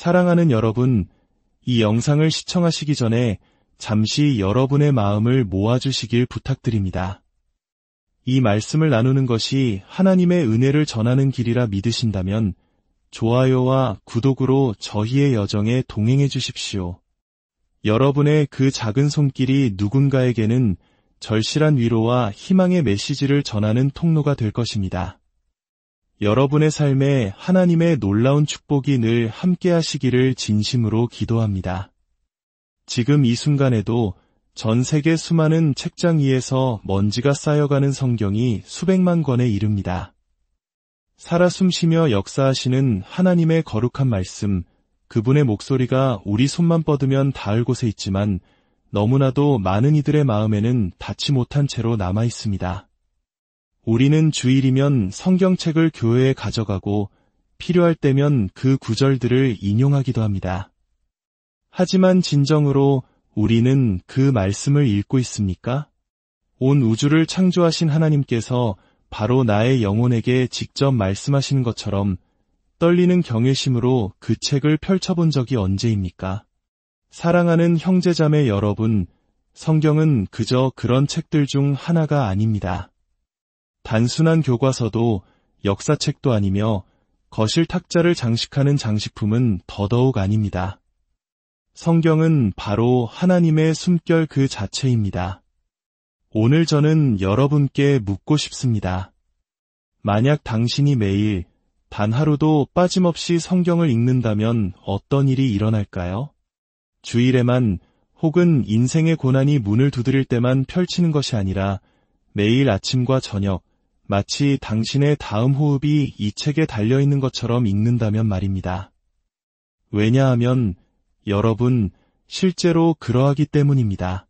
사랑하는 여러분, 이 영상을 시청하시기 전에 잠시 여러분의 마음을 모아주시길 부탁드립니다. 이 말씀을 나누는 것이 하나님의 은혜를 전하는 길이라 믿으신다면 좋아요와 구독으로 저희의 여정에 동행해 주십시오. 여러분의 그 작은 손길이 누군가에게는 절실한 위로와 희망의 메시지를 전하는 통로가 될 것입니다. 여러분의 삶에 하나님의 놀라운 축복이 늘 함께 하시기를 진심으로 기도합니다. 지금 이 순간에도 전 세계 수많은 책장 위에서 먼지가 쌓여가는 성경이 수백만 권에 이릅니다. 살아 숨쉬며 역사하시는 하나님의 거룩한 말씀, 그분의 목소리가 우리 손만 뻗으면 닿을 곳에 있지만 너무나도 많은 이들의 마음에는 닿지 못한 채로 남아 있습니다. 우리는 주일이면 성경책을 교회에 가져가고 필요할 때면 그 구절들을 인용하기도 합니다. 하지만 진정으로 우리는 그 말씀을 읽고 있습니까? 온 우주를 창조하신 하나님께서 바로 나의 영혼에게 직접 말씀하시는 것처럼 떨리는 경외심으로 그 책을 펼쳐본 적이 언제입니까? 사랑하는 형제자매 여러분, 성경은 그저 그런 책들 중 하나가 아닙니다. 단순한 교과서도 역사책도 아니며 거실 탁자를 장식하는 장식품은 더더욱 아닙니다. 성경은 바로 하나님의 숨결 그 자체입니다. 오늘 저는 여러분께 묻고 싶습니다. 만약 당신이 매일 단 하루도 빠짐없이 성경을 읽는다면 어떤 일이 일어날까요? 주일에만 혹은 인생의 고난이 문을 두드릴 때만 펼치는 것이 아니라 매일 아침과 저녁, 마치 당신의 다음 호흡이 이 책에 달려있는 것처럼 읽는다면 말입니다. 왜냐하면 여러분, 실제로 그러하기 때문입니다.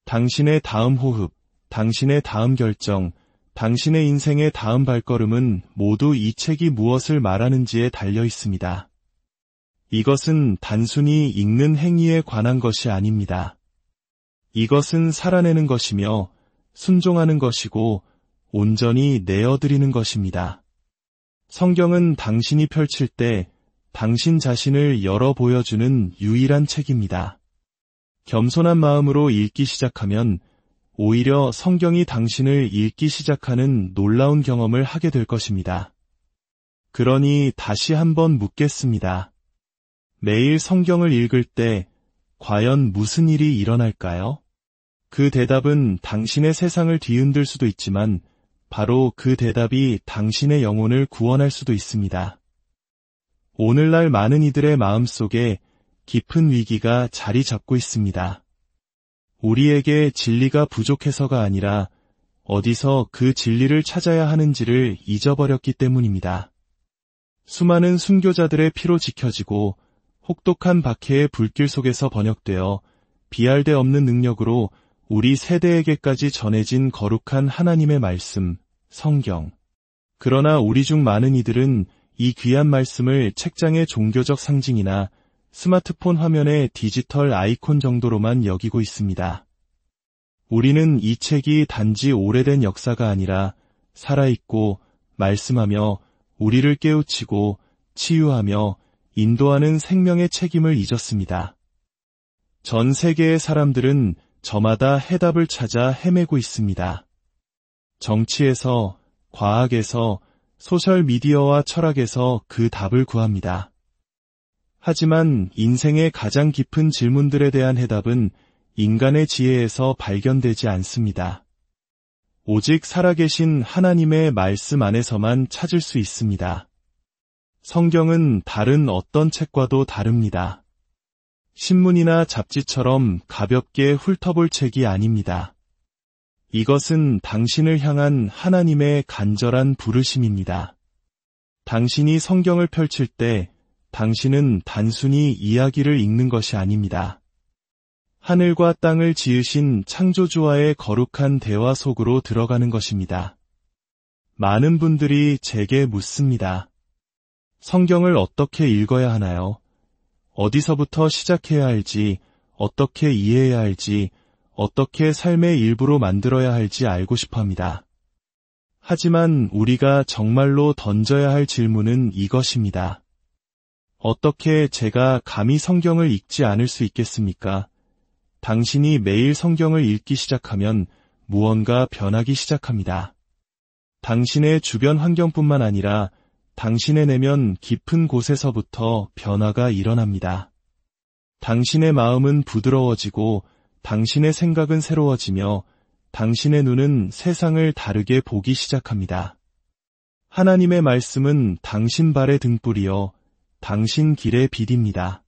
당신의 다음 호흡, 당신의 다음 결정, 당신의 인생의 다음 발걸음은 모두 이 책이 무엇을 말하는지에 달려 있습니다. 이것은 단순히 읽는 행위에 관한 것이 아닙니다. 이것은 살아내는 것이며 순종하는 것이고 온전히 내어드리는 것입니다. 성경은 당신이 펼칠 때 당신 자신을 열어 보여주는 유일한 책입니다. 겸손한 마음으로 읽기 시작하면 오히려 성경이 당신을 읽기 시작하는 놀라운 경험을 하게 될 것입니다. 그러니 다시 한번 묻겠습니다. 매일 성경을 읽을 때 과연 무슨 일이 일어날까요? 그 대답은 당신의 세상을 뒤흔들 수도 있지만 바로 그 대답이 당신의 영혼을 구원할 수도 있습니다. 오늘날 많은 이들의 마음속에 깊은 위기가 자리 잡고 있습니다. 우리에게 진리가 부족해서가 아니라 어디서 그 진리를 찾아야 하는지를 잊어버렸기 때문입니다. 수많은 순교자들의 피로 지켜지고 혹독한 박해의 불길 속에서 번역되어 비할 데 없는 능력으로 우리 세대에게까지 전해진 거룩한 하나님의 말씀, 성경. 그러나 우리 중 많은 이들은 이 귀한 말씀을 책장의 종교적 상징이나 스마트폰 화면의 디지털 아이콘 정도로만 여기고 있습니다. 우리는 이 책이 단지 오래된 역사가 아니라 살아있고 말씀하며 우리를 깨우치고 치유하며 인도하는 생명의 책임을 잊었습니다. 전 세계의 사람들은 저마다 해답을 찾아 헤매고 있습니다. 정치에서, 과학에서, 소셜미디어와 철학에서 그 답을 구합니다. 하지만 인생의 가장 깊은 질문들에 대한 해답은 인간의 지혜에서 발견되지 않습니다. 오직 살아계신 하나님의 말씀 안에서만 찾을 수 있습니다. 성경은 다른 어떤 책과도 다릅니다. 신문이나 잡지처럼 가볍게 훑어볼 책이 아닙니다. 이것은 당신을 향한 하나님의 간절한 부르심입니다. 당신이 성경을 펼칠 때 당신은 단순히 이야기를 읽는 것이 아닙니다. 하늘과 땅을 지으신 창조주와의 거룩한 대화 속으로 들어가는 것입니다. 많은 분들이 제게 묻습니다. 성경을 어떻게 읽어야 하나요? 어디서부터 시작해야 할지, 어떻게 이해해야 할지, 어떻게 삶의 일부로 만들어야 할지 알고 싶어 합니다. 하지만 우리가 정말로 던져야 할 질문은 이것입니다. 어떻게 제가 감히 성경을 읽지 않을 수 있겠습니까? 당신이 매일 성경을 읽기 시작하면 무언가 변하기 시작합니다. 당신의 주변 환경뿐만 아니라 당신의 내면 깊은 곳에서부터 변화가 일어납니다. 당신의 마음은 부드러워지고 당신의 생각은 새로워지며 당신의 눈은 세상을 다르게 보기 시작합니다. 하나님의 말씀은 당신 발의 등불이요 당신 길의 빛입니다.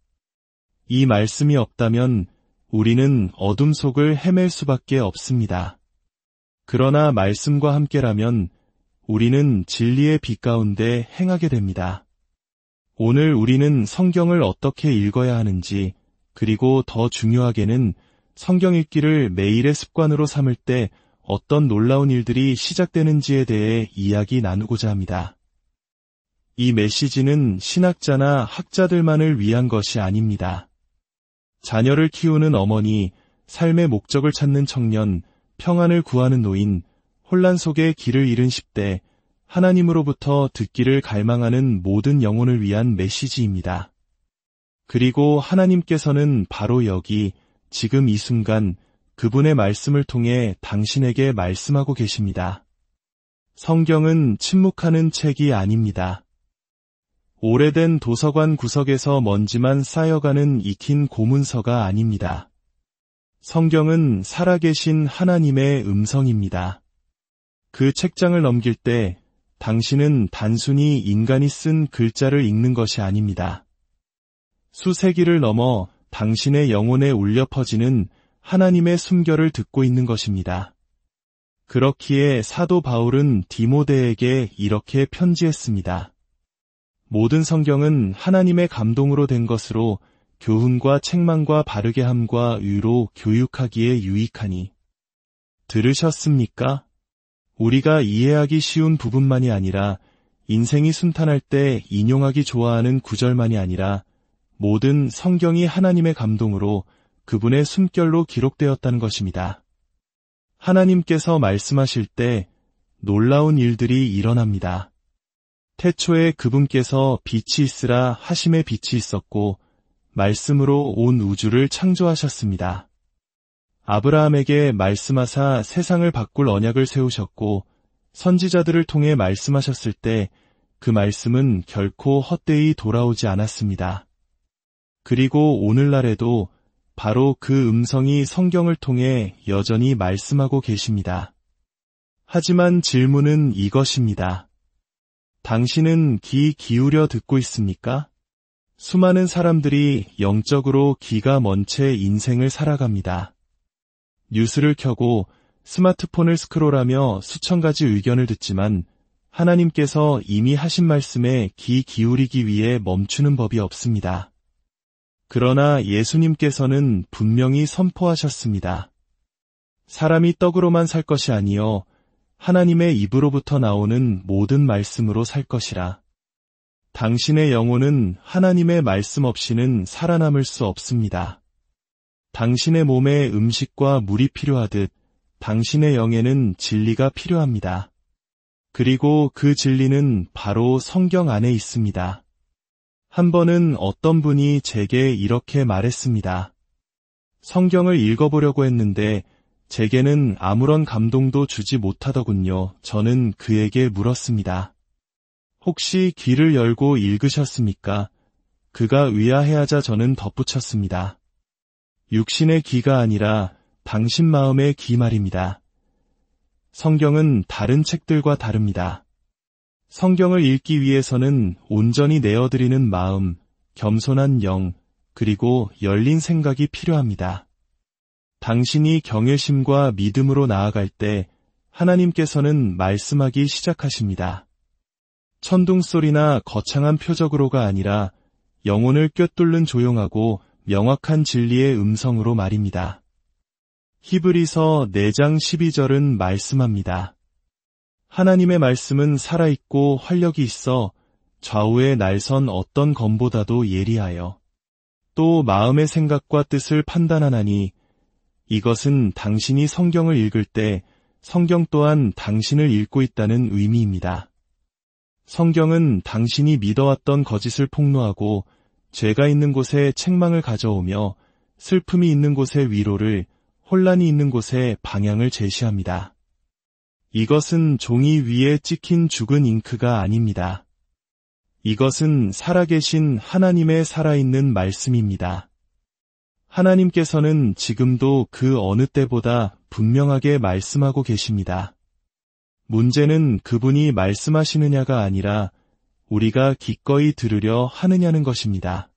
이 말씀이 없다면 우리는 어둠 속을 헤맬 수밖에 없습니다. 그러나 말씀과 함께라면 우리는 진리의 빛 가운데 행하게 됩니다. 오늘 우리는 성경을 어떻게 읽어야 하는지, 그리고 더 중요하게는 성경 읽기를 매일의 습관으로 삼을 때 어떤 놀라운 일들이 시작되는지에 대해 이야기 나누고자 합니다. 이 메시지는 신학자나 학자들만을 위한 것이 아닙니다. 자녀를 키우는 어머니, 삶의 목적을 찾는 청년, 평안을 구하는 노인, 혼란 속에 길을 잃은 10대, 하나님으로부터 듣기를 갈망하는 모든 영혼을 위한 메시지입니다. 그리고 하나님께서는 바로 여기, 지금 이 순간, 그분의 말씀을 통해 당신에게 말씀하고 계십니다. 성경은 침묵하는 책이 아닙니다. 오래된 도서관 구석에서 먼지만 쌓여가는 익힌 고문서가 아닙니다. 성경은 살아계신 하나님의 음성입니다. 그 책장을 넘길 때 당신은 단순히 인간이 쓴 글자를 읽는 것이 아닙니다. 수세기를 넘어 당신의 영혼에 울려 퍼지는 하나님의 숨결을 듣고 있는 것입니다. 그렇기에 사도 바울은 디모데에게 이렇게 편지했습니다. 모든 성경은 하나님의 감동으로 된 것으로 교훈과 책망과 바르게 함과 의로 교육하기에 유익하니. 들으셨습니까? 우리가 이해하기 쉬운 부분만이 아니라 인생이 순탄할 때 인용하기 좋아하는 구절만이 아니라 모든 성경이 하나님의 감동으로 그분의 숨결로 기록되었다는 것입니다. 하나님께서 말씀하실 때 놀라운 일들이 일어납니다. 태초에 그분께서 빛이 있으라 하심에 빛이 있었고 말씀으로 온 우주를 창조하셨습니다. 아브라함에게 말씀하사 세상을 바꿀 언약을 세우셨고 선지자들을 통해 말씀하셨을 때 그 말씀은 결코 헛되이 돌아오지 않았습니다. 그리고 오늘날에도 바로 그 음성이 성경을 통해 여전히 말씀하고 계십니다. 하지만 질문은 이것입니다. 당신은 귀 기울여 듣고 있습니까? 수많은 사람들이 영적으로 귀가 먼 채 인생을 살아갑니다. 뉴스를 켜고 스마트폰을 스크롤하며 수천 가지 의견을 듣지만 하나님께서 이미 하신 말씀에 귀 기울이기 위해 멈추는 법이 없습니다. 그러나 예수님께서는 분명히 선포하셨습니다. 사람이 떡으로만 살 것이 아니요 하나님의 입으로부터 나오는 모든 말씀으로 살 것이라. 당신의 영혼은 하나님의 말씀 없이는 살아남을 수 없습니다. 당신의 몸에 음식과 물이 필요하듯 당신의 영에는 진리가 필요합니다. 그리고 그 진리는 바로 성경 안에 있습니다. 한 번은 어떤 분이 제게 이렇게 말했습니다. 성경을 읽어보려고 했는데 제게는 아무런 감동도 주지 못하더군요. 저는 그에게 물었습니다. 혹시 귀를 열고 읽으셨습니까? 그가 의아해하자 저는 덧붙였습니다. 육신의 귀가 아니라 당신 마음의 귀 말입니다. 성경은 다른 책들과 다릅니다. 성경을 읽기 위해서는 온전히 내어드리는 마음, 겸손한 영, 그리고 열린 생각이 필요합니다. 당신이 경외심과 믿음으로 나아갈 때 하나님께서는 말씀하기 시작하십니다. 천둥소리나 거창한 표적으로가 아니라 영혼을 꿰뚫는 조용하고 명확한 진리의 음성으로 말입니다. 히브리서 4장 12절은 말씀합니다. 하나님의 말씀은 살아있고 활력이 있어 좌우에 날선 어떤 검보다도 예리하여 또 마음의 생각과 뜻을 판단하나니 이것은 당신이 성경을 읽을 때 성경 또한 당신을 읽고 있다는 의미입니다. 성경은 당신이 믿어왔던 거짓을 폭로하고 죄가 있는 곳에 책망을 가져오며 슬픔이 있는 곳에 위로를, 혼란이 있는 곳에 방향을 제시합니다. 이것은 종이 위에 찍힌 죽은 잉크가 아닙니다. 이것은 살아계신 하나님의 살아있는 말씀입니다. 하나님께서는 지금도 그 어느 때보다 분명하게 말씀하고 계십니다. 문제는 그분이 말씀하시느냐가 아니라 우리가 기꺼이 들으려 하느냐는 것입니다.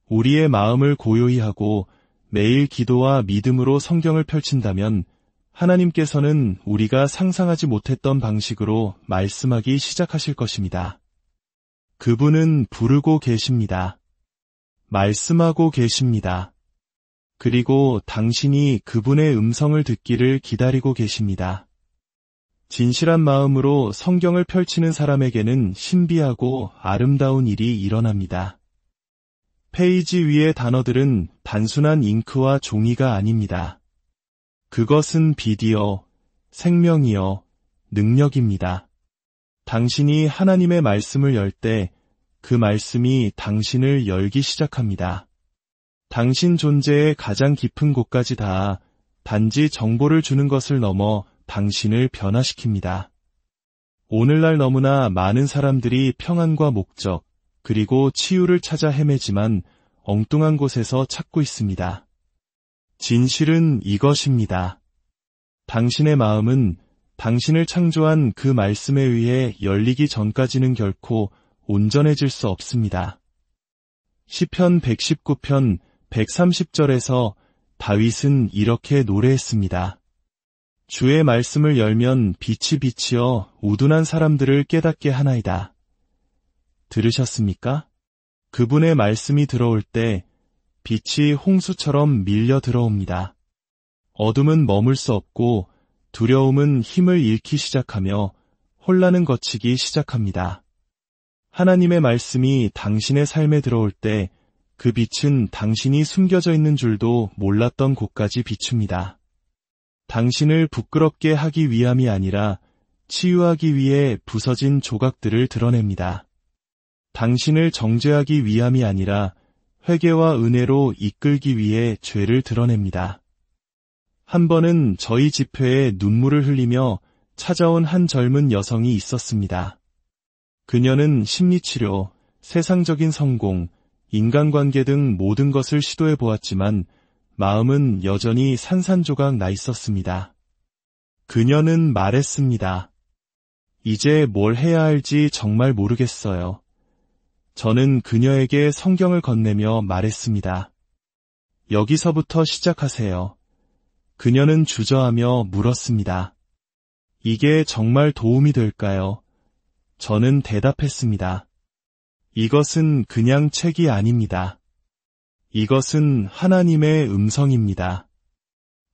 우리의 마음을 고요히 하고 매일 기도와 믿음으로 성경을 펼친다면 하나님께서는 우리가 상상하지 못했던 방식으로 말씀하기 시작하실 것입니다. 그분은 부르고 계십니다. 말씀하고 계십니다. 그리고 당신이 그분의 음성을 듣기를 기다리고 계십니다. 진실한 마음으로 성경을 펼치는 사람에게는 신비하고 아름다운 일이 일어납니다. 페이지 위의 단어들은 단순한 잉크와 종이가 아닙니다. 그것은 빛이요, 생명이요, 능력입니다. 당신이 하나님의 말씀을 열 때 그 말씀이 당신을 열기 시작합니다. 당신 존재의 가장 깊은 곳까지 닿아 단지 정보를 주는 것을 넘어 당신을 변화시킵니다. 오늘날 너무나 많은 사람들이 평안과 목적, 그리고 치유를 찾아 헤매지만 엉뚱한 곳에서 찾고 있습니다. 진실은 이것입니다. 당신의 마음은 당신을 창조한 그 말씀에 의해 열리기 전까지는 결코 온전해질 수 없습니다. 시편 119편 130절에서 다윗은 이렇게 노래했습니다. 주의 말씀을 열면 빛이 비치어 우둔한 사람들을 깨닫게 하나이다. 들으셨습니까? 그분의 말씀이 들어올 때 빛이 홍수처럼 밀려 들어옵니다. 어둠은 머물 수 없고 두려움은 힘을 잃기 시작하며 혼란은 걷히기 시작합니다. 하나님의 말씀이 당신의 삶에 들어올 때 그 빛은 당신이 숨겨져 있는 줄도 몰랐던 곳까지 비춥니다. 당신을 부끄럽게 하기 위함이 아니라 치유하기 위해 부서진 조각들을 드러냅니다. 당신을 정죄하기 위함이 아니라 회개와 은혜로 이끌기 위해 죄를 드러냅니다. 한 번은 저희 집회에 눈물을 흘리며 찾아온 한 젊은 여성이 있었습니다. 그녀는 심리치료, 세상적인 성공, 인간관계 등 모든 것을 시도해 보았지만 마음은 여전히 산산조각 나 있었습니다. 그녀는 말했습니다. 이제 뭘 해야 할지 정말 모르겠어요. 저는 그녀에게 성경을 건네며 말했습니다. 여기서부터 시작하세요. 그녀는 주저하며 물었습니다. 이게 정말 도움이 될까요? 저는 대답했습니다. 이것은 그냥 책이 아닙니다. 이것은 하나님의 음성입니다.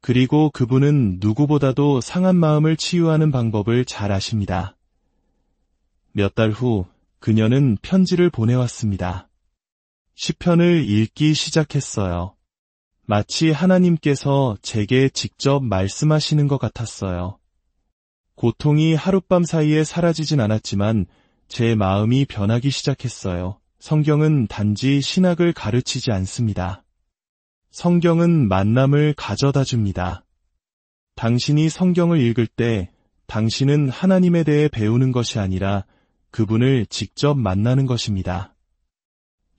그리고 그분은 누구보다도 상한 마음을 치유하는 방법을 잘 아십니다. 몇 달 후 그녀는 편지를 보내왔습니다. 시편을 읽기 시작했어요. 마치 하나님께서 제게 직접 말씀하시는 것 같았어요. 고통이 하룻밤 사이에 사라지진 않았지만 제 마음이 변하기 시작했어요. 성경은 단지 신학을 가르치지 않습니다. 성경은 만남을 가져다 줍니다. 당신이 성경을 읽을 때 당신은 하나님에 대해 배우는 것이 아니라 그분을 직접 만나는 것입니다.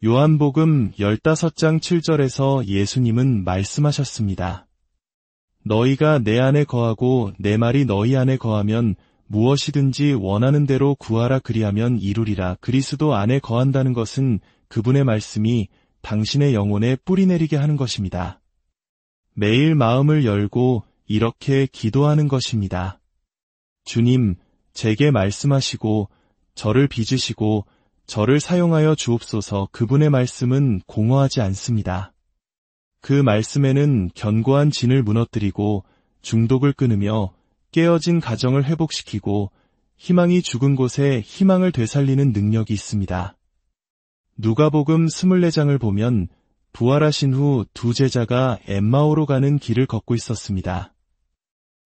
요한복음 15장 7절에서 예수님은 말씀하셨습니다. 너희가 내 안에 거하고 내 말이 너희 안에 거하면 무엇이든지 원하는 대로 구하라 그리하면 이루리라. 그리스도 안에 거한다는 것은 그분의 말씀이 당신의 영혼에 뿌리내리게 하는 것입니다. 매일 마음을 열고 이렇게 기도하는 것입니다. 주님, 제게 말씀하시고 저를 빚으시고 저를 사용하여 주옵소서. 그분의 말씀은 공허하지 않습니다. 그 말씀에는 견고한 진을 무너뜨리고 중독을 끊으며 깨어진 가정을 회복시키고 희망이 죽은 곳에 희망을 되살리는 능력이 있습니다. 누가복음 24장을 보면 부활하신 후 두 제자가 엠마오로 가는 길을 걷고 있었습니다.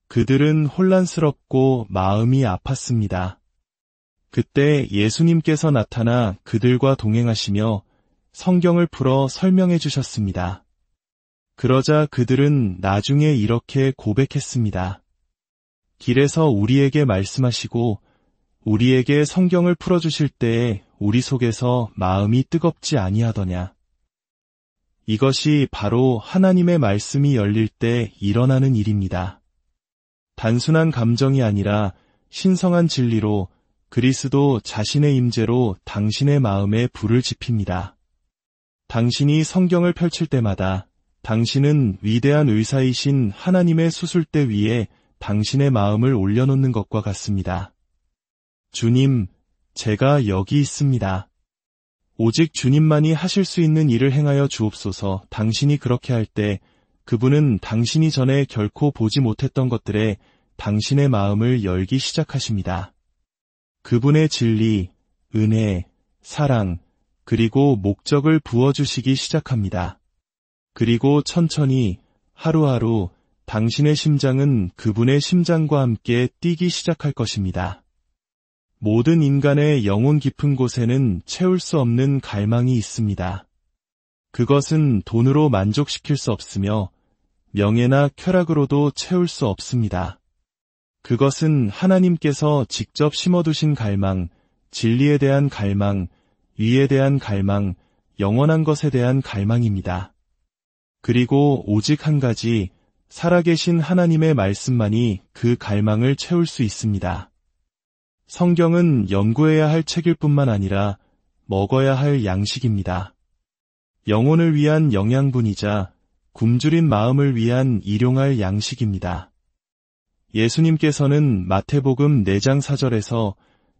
그들은 혼란스럽고 마음이 아팠습니다. 그때 예수님께서 나타나 그들과 동행하시며 성경을 풀어 설명해 주셨습니다. 그러자 그들은 나중에 이렇게 고백했습니다. 길에서 우리에게 말씀하시고 우리에게 성경을 풀어주실 때에 우리 속에서 마음이 뜨겁지 아니하더냐. 이것이 바로 하나님의 말씀이 열릴 때 일어나는 일입니다. 단순한 감정이 아니라 신성한 진리로 그리스도 자신의 임재로 당신의 마음에 불을 지핍니다. 당신이 성경을 펼칠 때마다 당신은 위대한 의사이신 하나님의 수술대 위에 당신의 마음을 올려놓는 것과 같습니다. 주님, 제가 여기 있습니다. 오직 주님만이 하실 수 있는 일을 행하여 주옵소서. 당신이 그렇게 할 때 그분은 당신이 전에 결코 보지 못했던 것들에 당신의 마음을 열기 시작하십니다. 그분의 진리, 은혜, 사랑, 그리고 목적을 부어주시기 시작합니다. 그리고 천천히 하루하루 당신의 심장은 그분의 심장과 함께 뛰기 시작할 것입니다. 모든 인간의 영혼 깊은 곳에는 채울 수 없는 갈망이 있습니다. 그것은 돈으로 만족시킬 수 없으며 명예나 쾌락으로도 채울 수 없습니다. 그것은 하나님께서 직접 심어두신 갈망, 진리에 대한 갈망, 위에 대한 갈망, 영원한 것에 대한 갈망입니다. 그리고 오직 한 가지, 살아계신 하나님의 말씀만이 그 갈망을 채울 수 있습니다. 성경은 연구해야 할 책일 뿐만 아니라 먹어야 할 양식입니다. 영혼을 위한 영양분이자 굶주린 마음을 위한 일용할 양식입니다. 예수님께서는 마태복음 4장 4절에서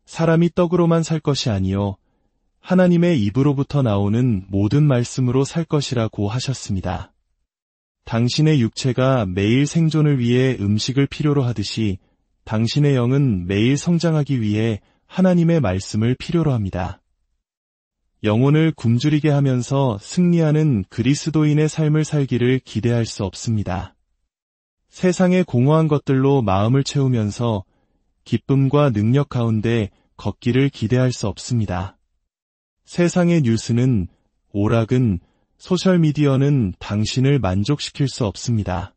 사람이 떡으로만 살 것이 아니요 하나님의 입으로부터 나오는 모든 말씀으로 살 것이라고 하셨습니다. 당신의 육체가 매일 생존을 위해 음식을 필요로 하듯이 당신의 영은 매일 성장하기 위해 하나님의 말씀을 필요로 합니다. 영혼을 굶주리게 하면서 승리하는 그리스도인의 삶을 살기를 기대할 수 없습니다. 세상의 공허한 것들로 마음을 채우면서 기쁨과 능력 가운데 걷기를 기대할 수 없습니다. 세상의 뉴스는, 오락은, 소셜미디어는 당신을 만족시킬 수 없습니다.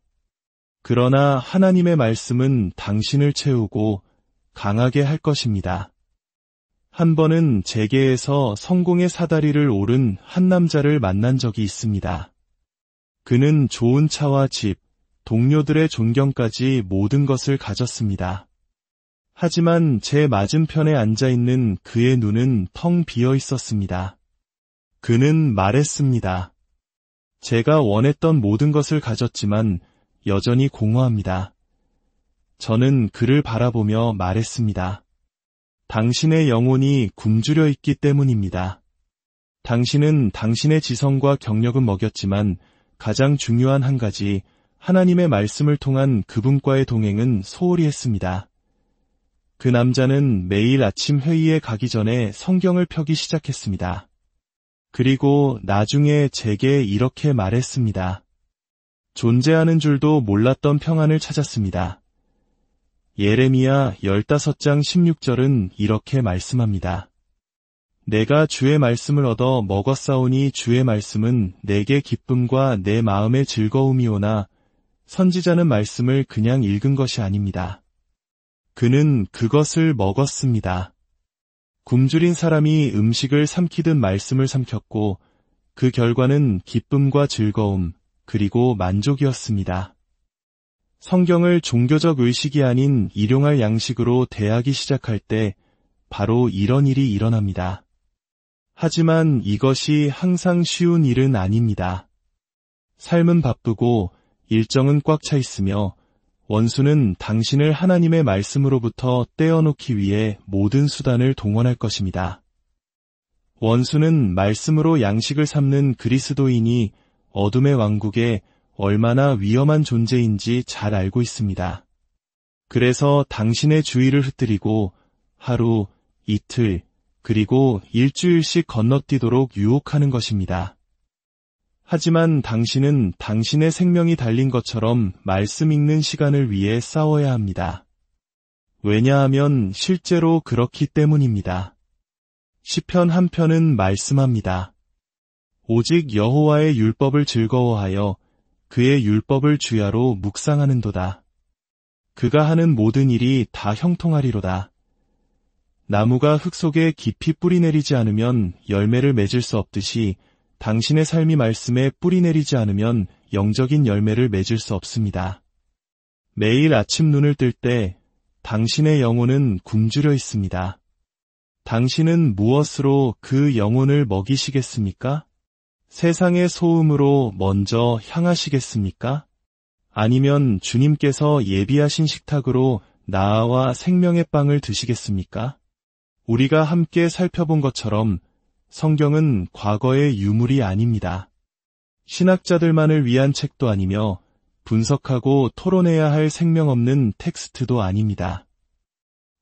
그러나 하나님의 말씀은 당신을 채우고 강하게 할 것입니다. 한 번은 재계에서 성공의 사다리를 오른 한 남자를 만난 적이 있습니다. 그는 좋은 차와 집, 동료들의 존경까지 모든 것을 가졌습니다. 하지만 제 맞은편에 앉아있는 그의 눈은 텅 비어 있었습니다. 그는 말했습니다. 제가 원했던 모든 것을 가졌지만 여전히 공허합니다. 저는 그를 바라보며 말했습니다. 당신의 영혼이 굶주려 있기 때문입니다. 당신은 당신의 지성과 경력은 먹였지만 가장 중요한 한 가지, 하나님의 말씀을 통한 그분과의 동행은 소홀히 했습니다. 그 남자는 매일 아침 회의에 가기 전에 성경을 펴기 시작했습니다. 그리고 나중에 제게 이렇게 말했습니다. 존재하는 줄도 몰랐던 평안을 찾았습니다. 예레미야 15장 16절은 이렇게 말씀합니다. 내가 주의 말씀을 얻어 먹었사오니 주의 말씀은 내게 기쁨과 내 마음의 즐거움이오나 선지자는 말씀을 그냥 읽은 것이 아닙니다. 그는 그것을 먹었습니다. 굶주린 사람이 음식을 삼키듯 말씀을 삼켰고 그 결과는 기쁨과 즐거움 그리고 만족이었습니다. 성경을 종교적 의식이 아닌 일용할 양식으로 대하기 시작할 때 바로 이런 일이 일어납니다. 하지만 이것이 항상 쉬운 일은 아닙니다. 삶은 바쁘고 일정은 꽉 차 있으며 원수는 당신을 하나님의 말씀으로부터 떼어놓기 위해 모든 수단을 동원할 것입니다. 원수는 말씀으로 양식을 삼는 그리스도인이 어둠의 왕국에 얼마나 위험한 존재인지 잘 알고 있습니다. 그래서 당신의 주의를 흩뜨리고 하루, 이틀, 그리고 일주일씩 건너뛰도록 유혹하는 것입니다. 하지만 당신은 당신의 생명이 달린 것처럼 말씀 읽는 시간을 위해 싸워야 합니다. 왜냐하면 실제로 그렇기 때문입니다. 시편 한 편은 말씀합니다. 오직 여호와의 율법을 즐거워하여 그의 율법을 주야로 묵상하는도다. 그가 하는 모든 일이 다 형통하리로다. 나무가 흙 속에 깊이 뿌리 내리지 않으면 열매를 맺을 수 없듯이 당신의 삶이 말씀에 뿌리 내리지 않으면 영적인 열매를 맺을 수 없습니다. 매일 아침 눈을 뜰 때 당신의 영혼은 굶주려 있습니다. 당신은 무엇으로 그 영혼을 먹이시겠습니까? 세상의 소음으로 먼저 향하시겠습니까? 아니면 주님께서 예비하신 식탁으로 나아와 생명의 빵을 드시겠습니까? 우리가 함께 살펴본 것처럼 성경은 과거의 유물이 아닙니다. 신학자들만을 위한 책도 아니며 분석하고 토론해야 할 생명 없는 텍스트도 아닙니다.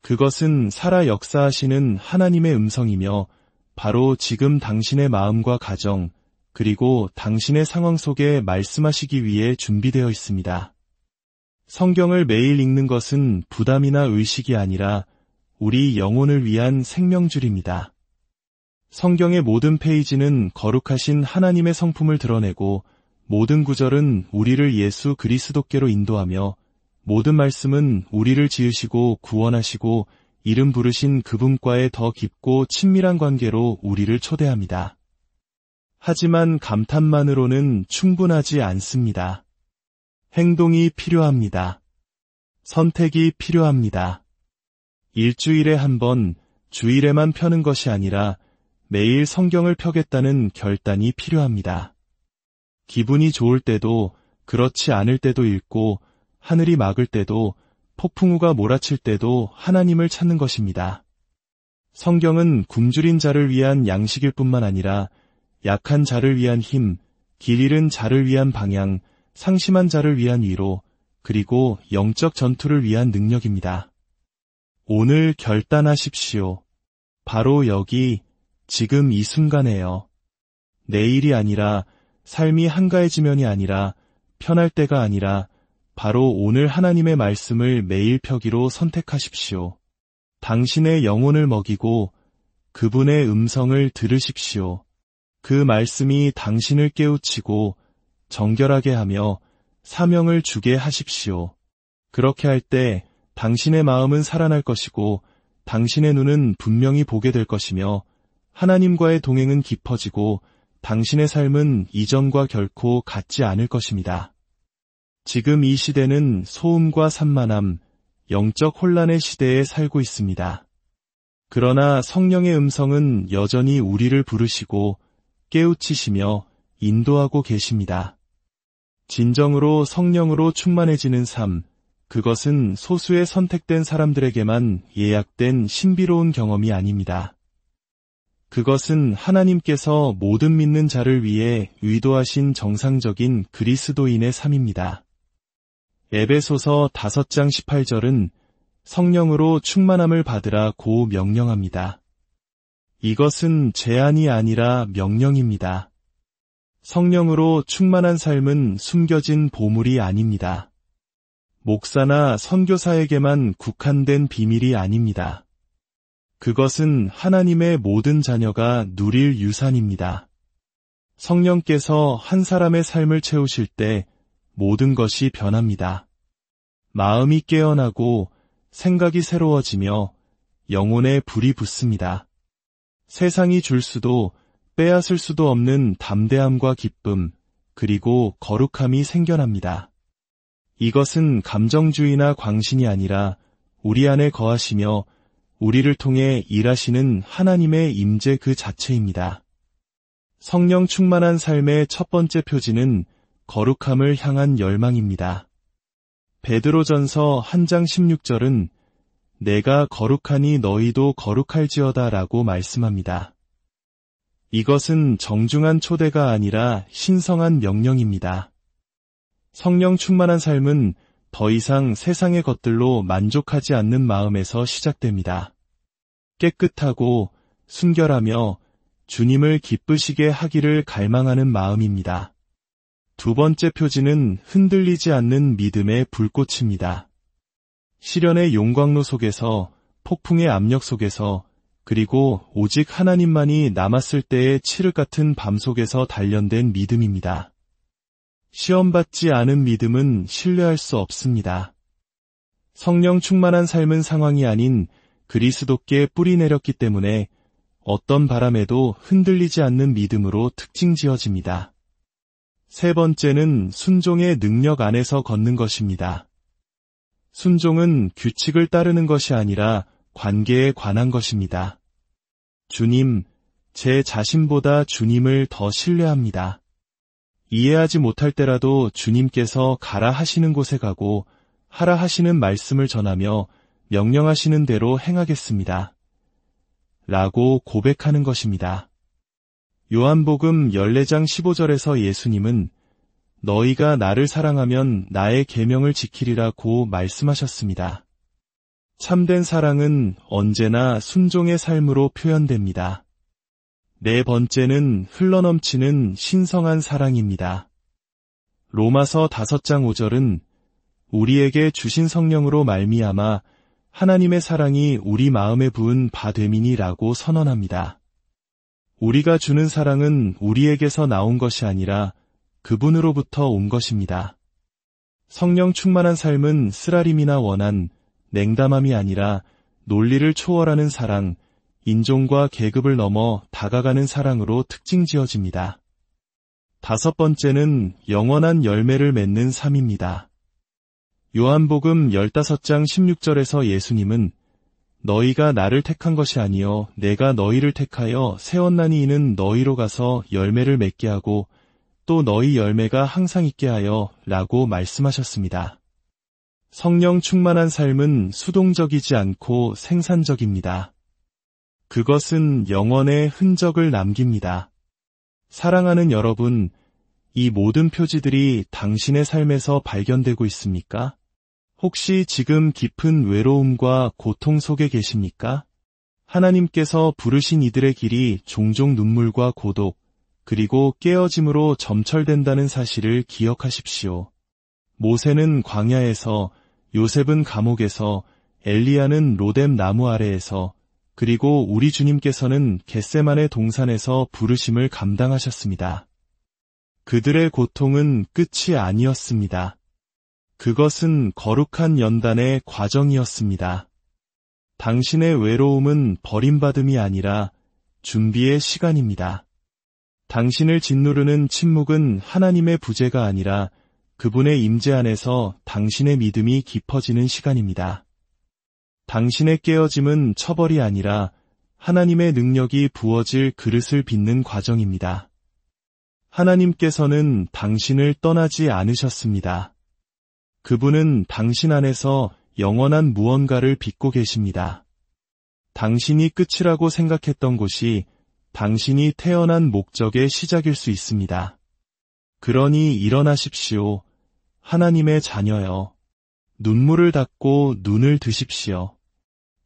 그것은 살아 역사하시는 하나님의 음성이며 바로 지금 당신의 마음과 가정, 그리고 당신의 상황 속에 말씀하시기 위해 준비되어 있습니다. 성경을 매일 읽는 것은 부담이나 의식이 아니라 우리 영혼을 위한 생명줄입니다. 성경의 모든 페이지는 거룩하신 하나님의 성품을 드러내고 모든 구절은 우리를 예수 그리스도께로 인도하며 모든 말씀은 우리를 지으시고 구원하시고 이름 부르신 그분과의 더 깊고 친밀한 관계로 우리를 초대합니다. 하지만 감탄만으로는 충분하지 않습니다. 행동이 필요합니다. 선택이 필요합니다. 일주일에 한 번, 주일에만 펴는 것이 아니라 매일 성경을 펴겠다는 결단이 필요합니다. 기분이 좋을 때도, 그렇지 않을 때도 읽고, 하늘이 막을 때도, 폭풍우가 몰아칠 때도 하나님을 찾는 것입니다. 성경은 굶주린 자를 위한 양식일 뿐만 아니라 약한 자를 위한 힘, 길 잃은 자를 위한 방향, 상심한 자를 위한 위로, 그리고 영적 전투를 위한 능력입니다. 오늘 결단하십시오. 바로 여기, 지금 이 순간에요. 내일이 아니라, 삶이 한가해지면이 아니라, 편할 때가 아니라, 바로 오늘 하나님의 말씀을 매일 펴기로 선택하십시오. 당신의 영혼을 먹이고 그분의 음성을 들으십시오. 그 말씀이 당신을 깨우치고 정결하게 하며 사명을 주게 하십시오. 그렇게 할 때 당신의 마음은 살아날 것이고 당신의 눈은 분명히 보게 될 것이며 하나님과의 동행은 깊어지고 당신의 삶은 이전과 결코 같지 않을 것입니다. 지금 이 시대는 소음과 산만함, 영적 혼란의 시대에 살고 있습니다. 그러나 성령의 음성은 여전히 우리를 부르시고 깨우치시며 인도하고 계십니다. 진정으로 성령으로 충만해지는 삶, 그것은 소수의 선택된 사람들에게만 예약된 신비로운 경험이 아닙니다. 그것은 하나님께서 모든 믿는 자를 위해 의도하신 정상적인 그리스도인의 삶입니다. 에베소서 5장 18절은 성령으로 충만함을 받으라고 명령합니다. 이것은 제안이 아니라 명령입니다. 성령으로 충만한 삶은 숨겨진 보물이 아닙니다. 목사나 선교사에게만 국한된 비밀이 아닙니다. 그것은 하나님의 모든 자녀가 누릴 유산입니다. 성령께서 한 사람의 삶을 채우실 때 모든 것이 변합니다. 마음이 깨어나고 생각이 새로워지며 영혼에 불이 붙습니다. 세상이 줄 수도 빼앗을 수도 없는 담대함과 기쁨, 그리고 거룩함이 생겨납니다. 이것은 감정주의나 광신이 아니라 우리 안에 거하시며 우리를 통해 일하시는 하나님의 임재 그 자체입니다. 성령 충만한 삶의 첫 번째 표지는 거룩함을 향한 열망입니다. 베드로전서 1장 16절은 내가 거룩하니 너희도 거룩할지어다 라고 말씀합니다. 이것은 정중한 초대가 아니라 신성한 명령입니다. 성령 충만한 삶은 더 이상 세상의 것들로 만족하지 않는 마음에서 시작됩니다. 깨끗하고 순결하며 주님을 기쁘시게 하기를 갈망하는 마음입니다. 두 번째 표지는 흔들리지 않는 믿음의 불꽃입니다. 시련의 용광로 속에서, 폭풍의 압력 속에서 그리고 오직 하나님만이 남았을 때의 칠흑 같은 밤 속에서 단련된 믿음입니다. 시험받지 않은 믿음은 신뢰할 수 없습니다. 성령 충만한 삶은 상황이 아닌 그리스도께 뿌리 내렸기 때문에 어떤 바람에도 흔들리지 않는 믿음으로 특징 지어집니다. 세 번째는 순종의 능력 안에서 걷는 것입니다. 순종은 규칙을 따르는 것이 아니라 관계에 관한 것입니다. 주님, 제 자신보다 주님을 더 신뢰합니다. 이해하지 못할 때라도 주님께서 가라 하시는 곳에 가고 하라 하시는 말씀을 전하며 명령하시는 대로 행하겠습니다. 라고 고백하는 것입니다. 요한복음 14장 15절에서 예수님은 너희가 나를 사랑하면 나의 계명을 지키리라고 말씀하셨습니다. 참된 사랑은 언제나 순종의 삶으로 표현됩니다. 네 번째는 흘러넘치는 신성한 사랑입니다. 로마서 5장 5절은 우리에게 주신 성령으로 말미암아 하나님의 사랑이 우리 마음에 부은 바 됨이니라고 선언합니다. 우리가 주는 사랑은 우리에게서 나온 것이 아니라 그분으로부터 온 것입니다. 성령 충만한 삶은 쓰라림이나 원한, 냉담함이 아니라 논리를 초월하는 사랑, 인종과 계급을 넘어 다가가는 사랑으로 특징 지어집니다. 다섯 번째는 영원한 열매를 맺는 삶입니다. 요한복음 15장 16절에서 예수님은 너희가 나를 택한 것이 아니요 내가 너희를 택하여 세웠나니 이는 너희로 가서 열매를 맺게 하고 또 너희 열매가 항상 있게 하여 라고 말씀하셨습니다. 성령 충만한 삶은 수동적이지 않고 생산적입니다. 그것은 영원의 흔적을 남깁니다. 사랑하는 여러분, 이 모든 표지들이 당신의 삶에서 발견되고 있습니까? 혹시 지금 깊은 외로움과 고통 속에 계십니까? 하나님께서 부르신 이들의 길이 종종 눈물과 고독, 그리고 깨어짐으로 점철된다는 사실을 기억하십시오. 모세는 광야에서, 요셉은 감옥에서, 엘리야는 로뎀 나무 아래에서, 그리고 우리 주님께서는 겟세마네 동산에서 부르심을 감당하셨습니다. 그들의 고통은 끝이 아니었습니다. 그것은 거룩한 연단의 과정이었습니다. 당신의 외로움은 버림받음이 아니라 준비의 시간입니다. 당신을 짓누르는 침묵은 하나님의 부재가 아니라 그분의 임재 안에서 당신의 믿음이 깊어지는 시간입니다. 당신의 깨어짐은 처벌이 아니라 하나님의 능력이 부어질 그릇을 빚는 과정입니다. 하나님께서는 당신을 떠나지 않으셨습니다. 그분은 당신 안에서 영원한 무언가를 빚고 계십니다. 당신이 끝이라고 생각했던 곳이 당신이 태어난 목적의 시작일 수 있습니다. 그러니 일어나십시오. 하나님의 자녀여. 눈물을 닦고 눈을 드십시오.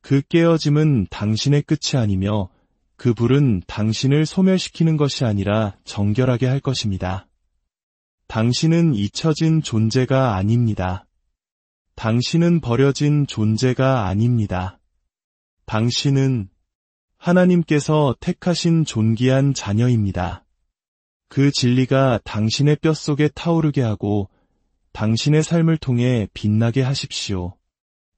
그 깨어짐은 당신의 끝이 아니며 그 불은 당신을 소멸시키는 것이 아니라 정결하게 할 것입니다. 당신은 잊혀진 존재가 아닙니다. 당신은 버려진 존재가 아닙니다. 당신은 하나님께서 택하신 존귀한 자녀입니다. 그 진리가 당신의 뼛속에 타오르게 하고 당신의 삶을 통해 빛나게 하십시오.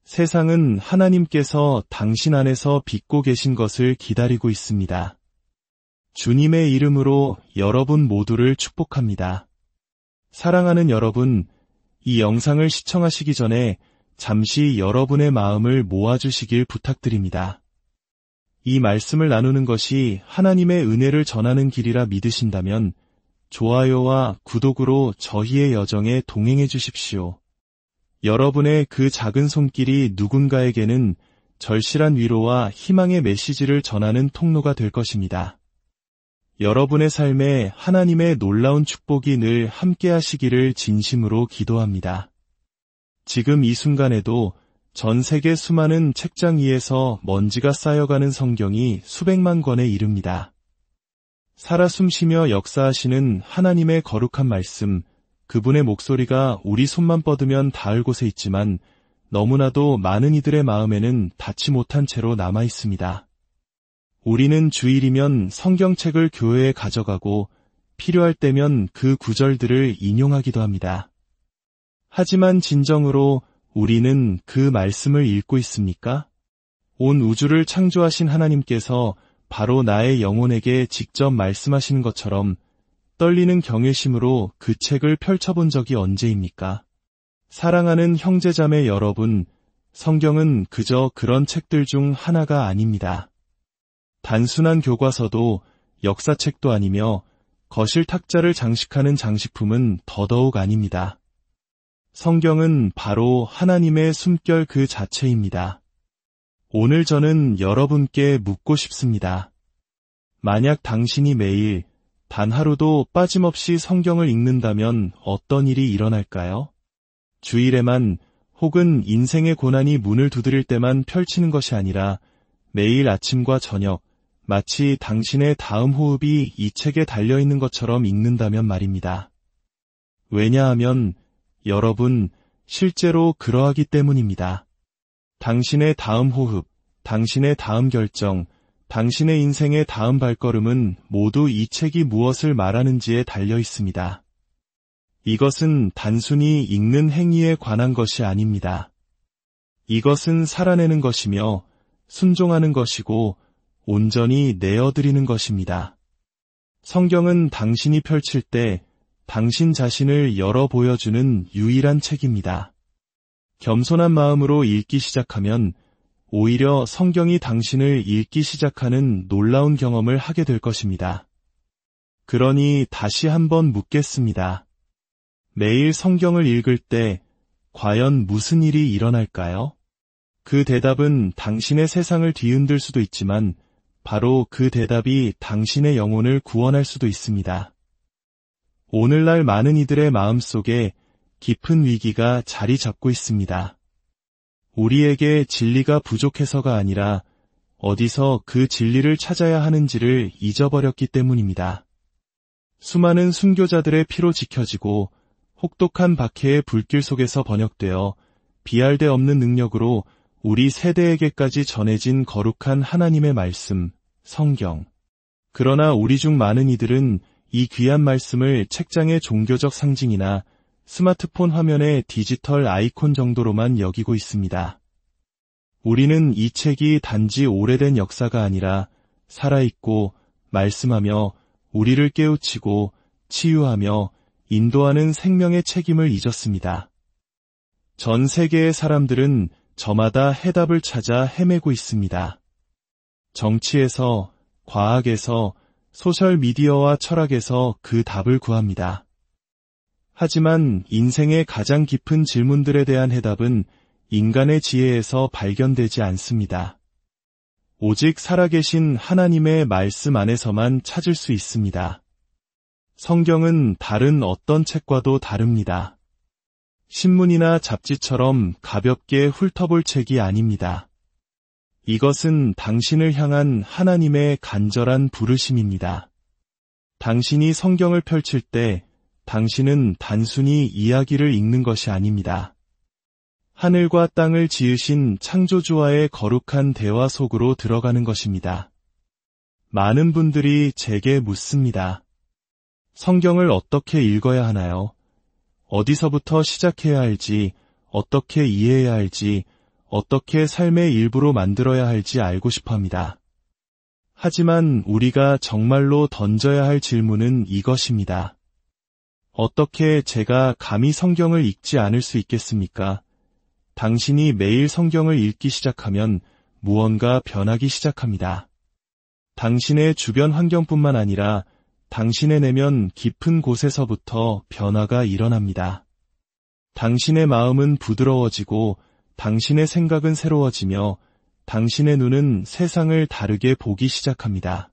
세상은 하나님께서 당신 안에서 빚고 계신 것을 기다리고 있습니다. 주님의 이름으로 여러분 모두를 축복합니다. 사랑하는 여러분, 이 영상을 시청하시기 전에 잠시 여러분의 마음을 모아주시길 부탁드립니다. 이 말씀을 나누는 것이 하나님의 은혜를 전하는 길이라 믿으신다면 좋아요와 구독으로 저희의 여정에 동행해 주십시오. 여러분의 그 작은 손길이 누군가에게는 절실한 위로와 희망의 메시지를 전하는 통로가 될 것입니다. 여러분의 삶에 하나님의 놀라운 축복이 늘 함께 하시기를 진심으로 기도합니다. 지금 이 순간에도 전 세계 수많은 책장 위에서 먼지가 쌓여가는 성경이 수백만 권에 이릅니다. 살아 숨쉬며 역사하시는 하나님의 거룩한 말씀, 그분의 목소리가 우리 손만 뻗으면 닿을 곳에 있지만 너무나도 많은 이들의 마음에는 닿지 못한 채로 남아 있습니다. 우리는 주일이면 성경책을 교회에 가져가고 필요할 때면 그 구절들을 인용하기도 합니다. 하지만 진정으로 우리는 그 말씀을 읽고 있습니까? 온 우주를 창조하신 하나님께서 바로 나의 영혼에게 직접 말씀하시는 것처럼 떨리는 경외심으로 그 책을 펼쳐본 적이 언제입니까? 사랑하는 형제자매 여러분, 성경은 그저 그런 책들 중 하나가 아닙니다. 단순한 교과서도 역사책도 아니며 거실 탁자를 장식하는 장식품은 더더욱 아닙니다. 성경은 바로 하나님의 숨결 그 자체입니다. 오늘 저는 여러분께 묻고 싶습니다. 만약 당신이 매일 단 하루도 빠짐없이 성경을 읽는다면 어떤 일이 일어날까요? 주일에만 혹은 인생의 고난이 문을 두드릴 때만 펼치는 것이 아니라 매일 아침과 저녁, 마치 당신의 다음 호흡이 이 책에 달려있는 것처럼 읽는다면 말입니다. 왜냐하면 여러분, 실제로 그러하기 때문입니다. 당신의 다음 호흡, 당신의 다음 결정, 당신의 인생의 다음 발걸음은 모두 이 책이 무엇을 말하는지에 달려 있습니다. 이것은 단순히 읽는 행위에 관한 것이 아닙니다. 이것은 살아내는 것이며 순종하는 것이고 온전히 내어드리는 것입니다. 성경은 당신이 펼칠 때 당신 자신을 열어 보여주는 유일한 책입니다. 겸손한 마음으로 읽기 시작하면 오히려 성경이 당신을 읽기 시작하는 놀라운 경험을 하게 될 것입니다. 그러니 다시 한번 묻겠습니다. 매일 성경을 읽을 때 과연 무슨 일이 일어날까요? 그 대답은 당신의 세상을 뒤흔들 수도 있지만 바로 그 대답이 당신의 영혼을 구원할 수도 있습니다. 오늘날 많은 이들의 마음속에 깊은 위기가 자리 잡고 있습니다. 우리에게 진리가 부족해서가 아니라 어디서 그 진리를 찾아야 하는지를 잊어버렸기 때문입니다. 수많은 순교자들의 피로 지켜지고 혹독한 박해의 불길 속에서 번역되어 비할 데 없는 능력으로 우리 세대에게까지 전해진 거룩한 하나님의 말씀, 성경. 그러나 우리 중 많은 이들은 이 귀한 말씀을 책장의 종교적 상징이나 스마트폰 화면의 디지털 아이콘 정도로만 여기고 있습니다. 우리는 이 책이 단지 오래된 역사가 아니라 살아있고 말씀하며 우리를 깨우치고 치유하며 인도하는 생명의 책임을 잊었습니다. 전 세계의 사람들은 저마다 해답을 찾아 헤매고 있습니다. 정치에서, 과학에서, 소셜미디어와 철학에서 그 답을 구합니다. 하지만 인생의 가장 깊은 질문들에 대한 해답은 인간의 지혜에서 발견되지 않습니다. 오직 살아계신 하나님의 말씀 안에서만 찾을 수 있습니다. 성경은 다른 어떤 책과도 다릅니다. 신문이나 잡지처럼 가볍게 훑어볼 책이 아닙니다. 이것은 당신을 향한 하나님의 간절한 부르심입니다. 당신이 성경을 펼칠 때 당신은 단순히 이야기를 읽는 것이 아닙니다. 하늘과 땅을 지으신 창조주와의 거룩한 대화 속으로 들어가는 것입니다. 많은 분들이 제게 묻습니다. 성경을 어떻게 읽어야 하나요? 어디서부터 시작해야 할지, 어떻게 이해해야 할지, 어떻게 삶의 일부로 만들어야 할지 알고 싶어 합니다. 하지만 우리가 정말로 던져야 할 질문은 이것입니다. 어떻게 제가 감히 성경을 읽지 않을 수 있겠습니까? 당신이 매일 성경을 읽기 시작하면 무언가 변하기 시작합니다. 당신의 주변 환경뿐만 아니라 당신의 내면 깊은 곳에서부터 변화가 일어납니다. 당신의 마음은 부드러워지고 당신의 생각은 새로워지며 당신의 눈은 세상을 다르게 보기 시작합니다.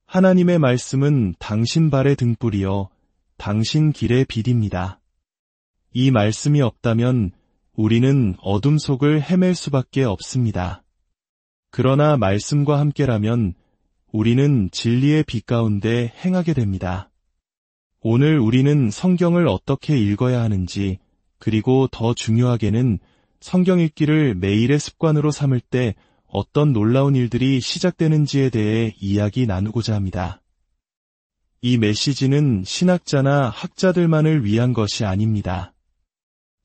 하나님의 말씀은 당신 발의 등불이요 당신 길의 빛입니다. 이 말씀이 없다면 우리는 어둠 속을 헤맬 수밖에 없습니다. 그러나 말씀과 함께라면 우리는 진리의 빛 가운데 행하게 됩니다. 오늘 우리는 성경을 어떻게 읽어야 하는지, 그리고 더 중요하게는 성경 읽기를 매일의 습관으로 삼을 때 어떤 놀라운 일들이 시작되는지에 대해 이야기 나누고자 합니다. 이 메시지는 신학자나 학자들만을 위한 것이 아닙니다.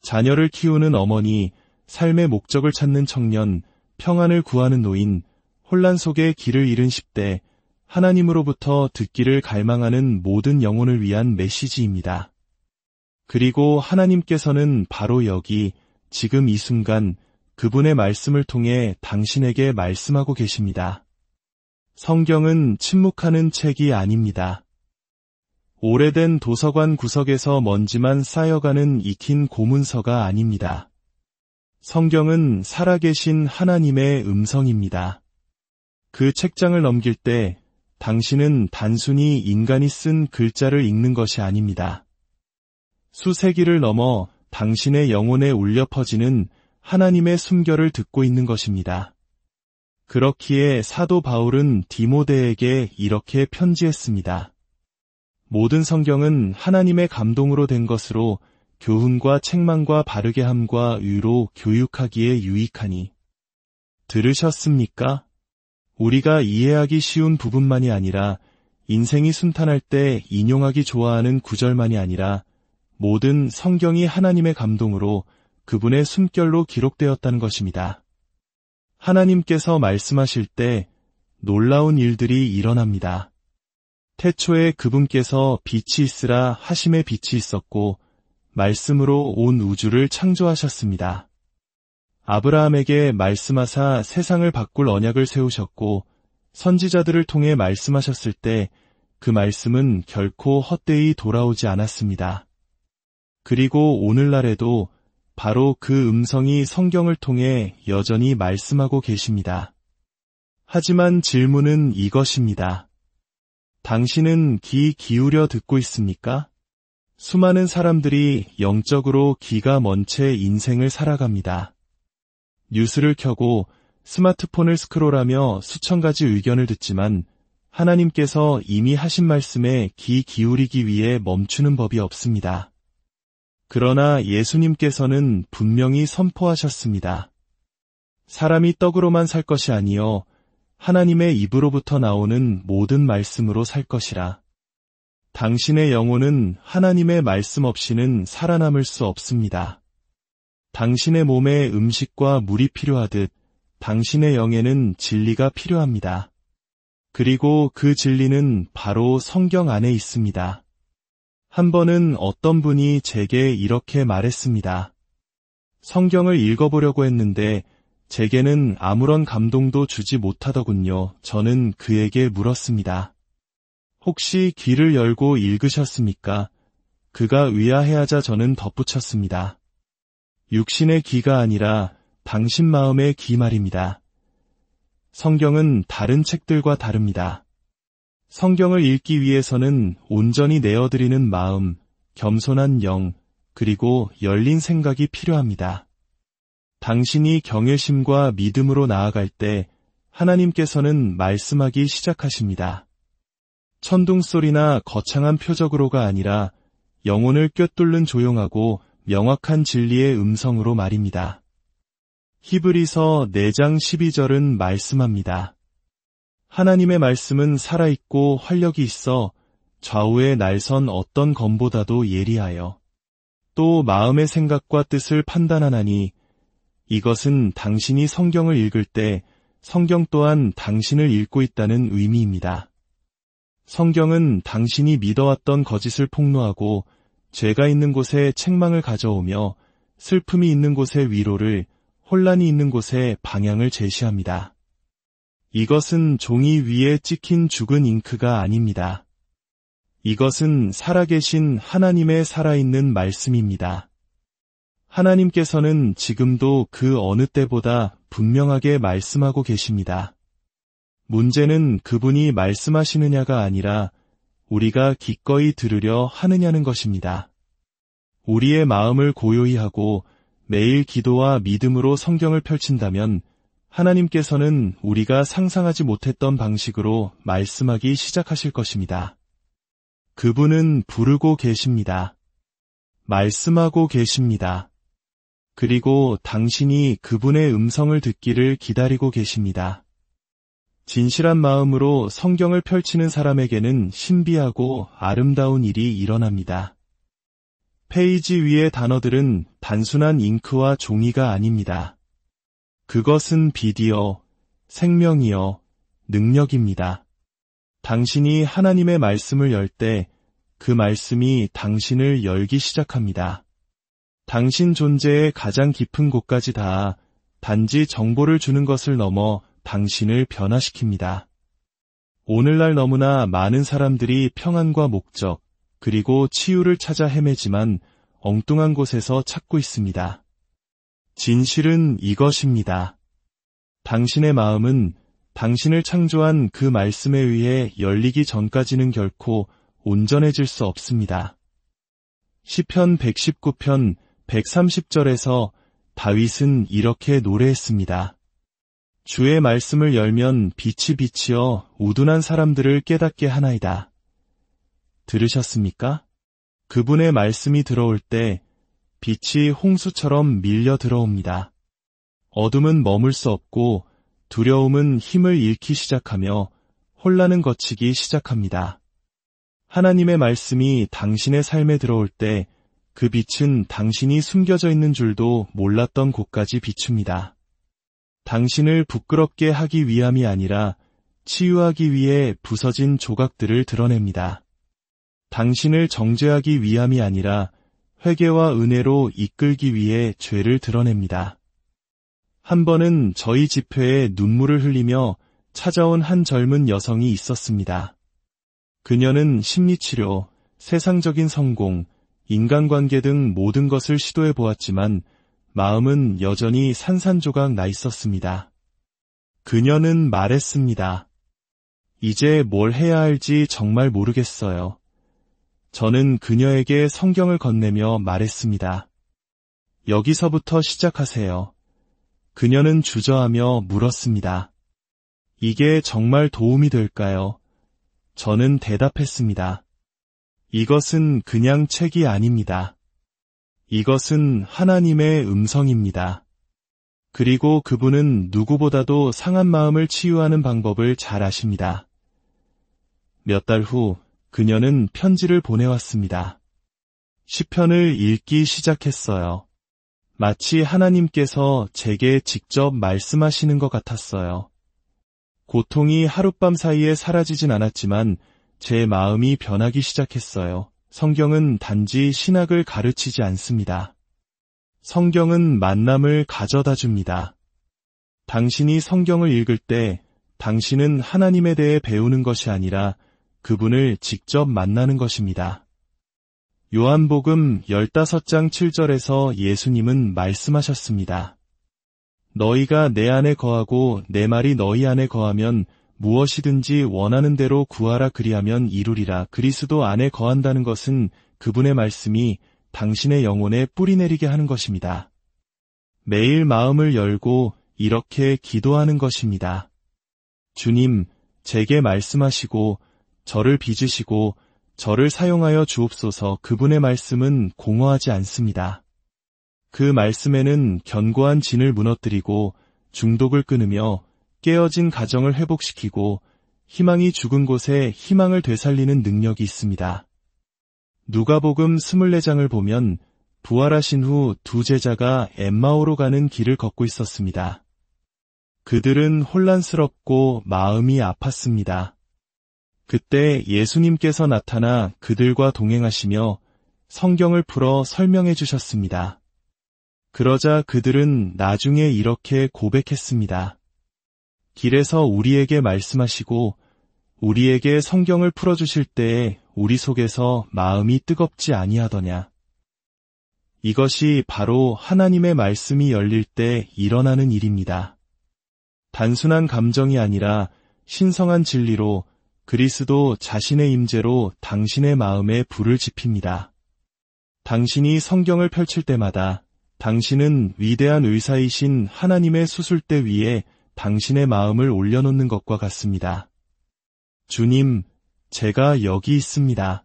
자녀를 키우는 어머니, 삶의 목적을 찾는 청년, 평안을 구하는 노인, 혼란 속에 길을 잃은 10대, 하나님으로부터 듣기를 갈망하는 모든 영혼을 위한 메시지입니다. 그리고 하나님께서는 바로 여기, 지금 이 순간, 그분의 말씀을 통해 당신에게 말씀하고 계십니다. 성경은 침묵하는 책이 아닙니다. 오래된 도서관 구석에서 먼지만 쌓여가는 익힌 고문서가 아닙니다. 성경은 살아계신 하나님의 음성입니다. 그 책장을 넘길 때 당신은 단순히 인간이 쓴 글자를 읽는 것이 아닙니다. 수세기를 넘어 당신의 영혼에 울려 퍼지는 하나님의 숨결을 듣고 있는 것입니다. 그렇기에 사도 바울은 디모데에게 이렇게 편지했습니다. 모든 성경은 하나님의 감동으로 된 것으로 교훈과 책망과 바르게 함과 의로 교육하기에 유익하니. 들으셨습니까? 우리가 이해하기 쉬운 부분만이 아니라 인생이 순탄할 때 인용하기 좋아하는 구절만이 아니라 모든 성경이 하나님의 감동으로 그분의 숨결로 기록되었다는 것입니다. 하나님께서 말씀하실 때 놀라운 일들이 일어납니다. 태초에 그분께서 빛이 있으라 하심에 빛이 있었고 말씀으로 온 우주를 창조하셨습니다. 아브라함에게 말씀하사 세상을 바꿀 언약을 세우셨고 선지자들을 통해 말씀하셨을 때 그 말씀은 결코 헛되이 돌아오지 않았습니다. 그리고 오늘날에도 바로 그 음성이 성경을 통해 여전히 말씀하고 계십니다. 하지만 질문은 이것입니다. 당신은 귀 기울여 듣고 있습니까? 수많은 사람들이 영적으로 귀가 먼 채 인생을 살아갑니다. 뉴스를 켜고 스마트폰을 스크롤하며 수천 가지 의견을 듣지만 하나님께서 이미 하신 말씀에 귀 기울이기 위해 멈추는 법이 없습니다. 그러나 예수님께서는 분명히 선포하셨습니다. 사람이 떡으로만 살 것이 아니요 하나님의 입으로부터 나오는 모든 말씀으로 살 것이라. 당신의 영혼은 하나님의 말씀 없이는 살아남을 수 없습니다. 당신의 몸에 음식과 물이 필요하듯 당신의 영에는 진리가 필요합니다. 그리고 그 진리는 바로 성경 안에 있습니다. 한 번은 어떤 분이 제게 이렇게 말했습니다. 성경을 읽어보려고 했는데 제게는 아무런 감동도 주지 못하더군요. 저는 그에게 물었습니다. 혹시 귀를 열고 읽으셨습니까? 그가 의아해하자 저는 덧붙였습니다. 육신의 귀가 아니라 당신 마음의 귀 말입니다. 성경은 다른 책들과 다릅니다. 성경을 읽기 위해서는 온전히 내어드리는 마음, 겸손한 영, 그리고 열린 생각이 필요합니다. 당신이 경외심과 믿음으로 나아갈 때 하나님께서는 말씀하기 시작하십니다. 천둥소리나 거창한 표적으로가 아니라 영혼을 꿰뚫는 조용하고 명확한 진리의 음성으로 말입니다. 히브리서 4장 12절은 말씀합니다. 하나님의 말씀은 살아있고 활력이 있어 좌우에 날선 어떤 검보다도 예리하여 또 마음의 생각과 뜻을 판단하나니 이것은 당신이 성경을 읽을 때 성경 또한 당신을 읽고 있다는 의미입니다. 성경은 당신이 믿어왔던 거짓을 폭로하고 죄가 있는 곳에 책망을 가져오며 슬픔이 있는 곳에 위로를, 혼란이 있는 곳에 방향을 제시합니다. 이것은 종이 위에 찍힌 죽은 잉크가 아닙니다. 이것은 살아계신 하나님의 살아있는 말씀입니다. 하나님께서는 지금도 그 어느 때보다 분명하게 말씀하고 계십니다. 문제는 그분이 말씀하시느냐가 아니라 우리가 기꺼이 들으려 하느냐는 것입니다. 우리의 마음을 고요히 하고 매일 기도와 믿음으로 성경을 펼친다면 하나님께서는 우리가 상상하지 못했던 방식으로 말씀하기 시작하실 것입니다. 그분은 부르고 계십니다. 말씀하고 계십니다. 그리고 당신이 그분의 음성을 듣기를 기다리고 계십니다. 진실한 마음으로 성경을 펼치는 사람에게는 신비하고 아름다운 일이 일어납니다. 페이지 위의 단어들은 단순한 잉크와 종이가 아닙니다. 그것은 빛이요, 생명이요, 능력입니다. 당신이 하나님의 말씀을 열 때 그 말씀이 당신을 열기 시작합니다. 당신 존재의 가장 깊은 곳까지 닿아 단지 정보를 주는 것을 넘어 당신을 변화시킵니다. 오늘날 너무나 많은 사람들이 평안과 목적, 그리고 치유를 찾아 헤매지만 엉뚱한 곳에서 찾고 있습니다. 진실은 이것입니다. 당신의 마음은 당신을 창조한 그 말씀에 의해 열리기 전까지는 결코 온전해질 수 없습니다. 시편 119편 130절에서 다윗은 이렇게 노래했습니다. 주의 말씀을 열면 빛이 비치어 우둔한 사람들을 깨닫게 하나이다. 들으셨습니까? 그분의 말씀이 들어올 때 빛이 홍수처럼 밀려 들어옵니다. 어둠은 머물 수 없고 두려움은 힘을 잃기 시작하며 혼란은 걷히기 시작합니다. 하나님의 말씀이 당신의 삶에 들어올 때 그 빛은 당신이 숨겨져 있는 줄도 몰랐던 곳까지 비춥니다. 당신을 부끄럽게 하기 위함이 아니라 치유하기 위해 부서진 조각들을 드러냅니다. 당신을 정죄하기 위함이 아니라 회개와 은혜로 이끌기 위해 죄를 드러냅니다. 한 번은 저희 집회에 눈물을 흘리며 찾아온 한 젊은 여성이 있었습니다. 그녀는 심리치료, 세상적인 성공, 인간관계 등 모든 것을 시도해 보았지만 마음은 여전히 산산조각 나 있었습니다. 그녀는 말했습니다. 이제 뭘 해야 할지 정말 모르겠어요. 저는 그녀에게 성경을 건네며 말했습니다. 여기서부터 시작하세요. 그녀는 주저하며 물었습니다. 이게 정말 도움이 될까요? 저는 대답했습니다. 이것은 그냥 책이 아닙니다. 이것은 하나님의 음성입니다. 그리고 그분은 누구보다도 상한 마음을 치유하는 방법을 잘 아십니다. 몇 달 후 그녀는 편지를 보내왔습니다. 시편을 읽기 시작했어요. 마치 하나님께서 제게 직접 말씀하시는 것 같았어요. 고통이 하룻밤 사이에 사라지진 않았지만 제 마음이 변하기 시작했어요. 성경은 단지 신학을 가르치지 않습니다. 성경은 만남을 가져다 줍니다. 당신이 성경을 읽을 때 당신은 하나님에 대해 배우는 것이 아니라 그분을 직접 만나는 것입니다. 요한복음 15장 7절에서 예수님은 말씀하셨습니다. 너희가 내 안에 거하고 내 말이 너희 안에 거하면 무엇이든지 원하는 대로 구하라 그리하면 이루리라. 그리스도 안에 거한다는 것은 그분의 말씀이 당신의 영혼에 뿌리내리게 하는 것입니다. 매일 마음을 열고 이렇게 기도하는 것입니다. 주님, 제게 말씀하시고 저를 빚으시고 저를 사용하여 주옵소서. 그분의 말씀은 공허하지 않습니다. 그 말씀에는 견고한 진을 무너뜨리고 중독을 끊으며 깨어진 가정을 회복시키고 희망이 죽은 곳에 희망을 되살리는 능력이 있습니다. 누가복음 24장을 보면 부활하신 후 두 제자가 엠마오로 가는 길을 걷고 있었습니다. 그들은 혼란스럽고 마음이 아팠습니다. 그때 예수님께서 나타나 그들과 동행하시며 성경을 풀어 설명해 주셨습니다. 그러자 그들은 나중에 이렇게 고백했습니다. 길에서 우리에게 말씀하시고 우리에게 성경을 풀어주실 때에 우리 속에서 마음이 뜨겁지 아니하더냐. 이것이 바로 하나님의 말씀이 열릴 때 일어나는 일입니다. 단순한 감정이 아니라 신성한 진리로 그리스도 자신의 임재로 당신의 마음에 불을 지핍니다. 당신이 성경을 펼칠 때마다 당신은 위대한 의사이신 하나님의 수술대 위에 당신의 마음을 올려놓는 것과 같습니다. 주님, 제가 여기 있습니다.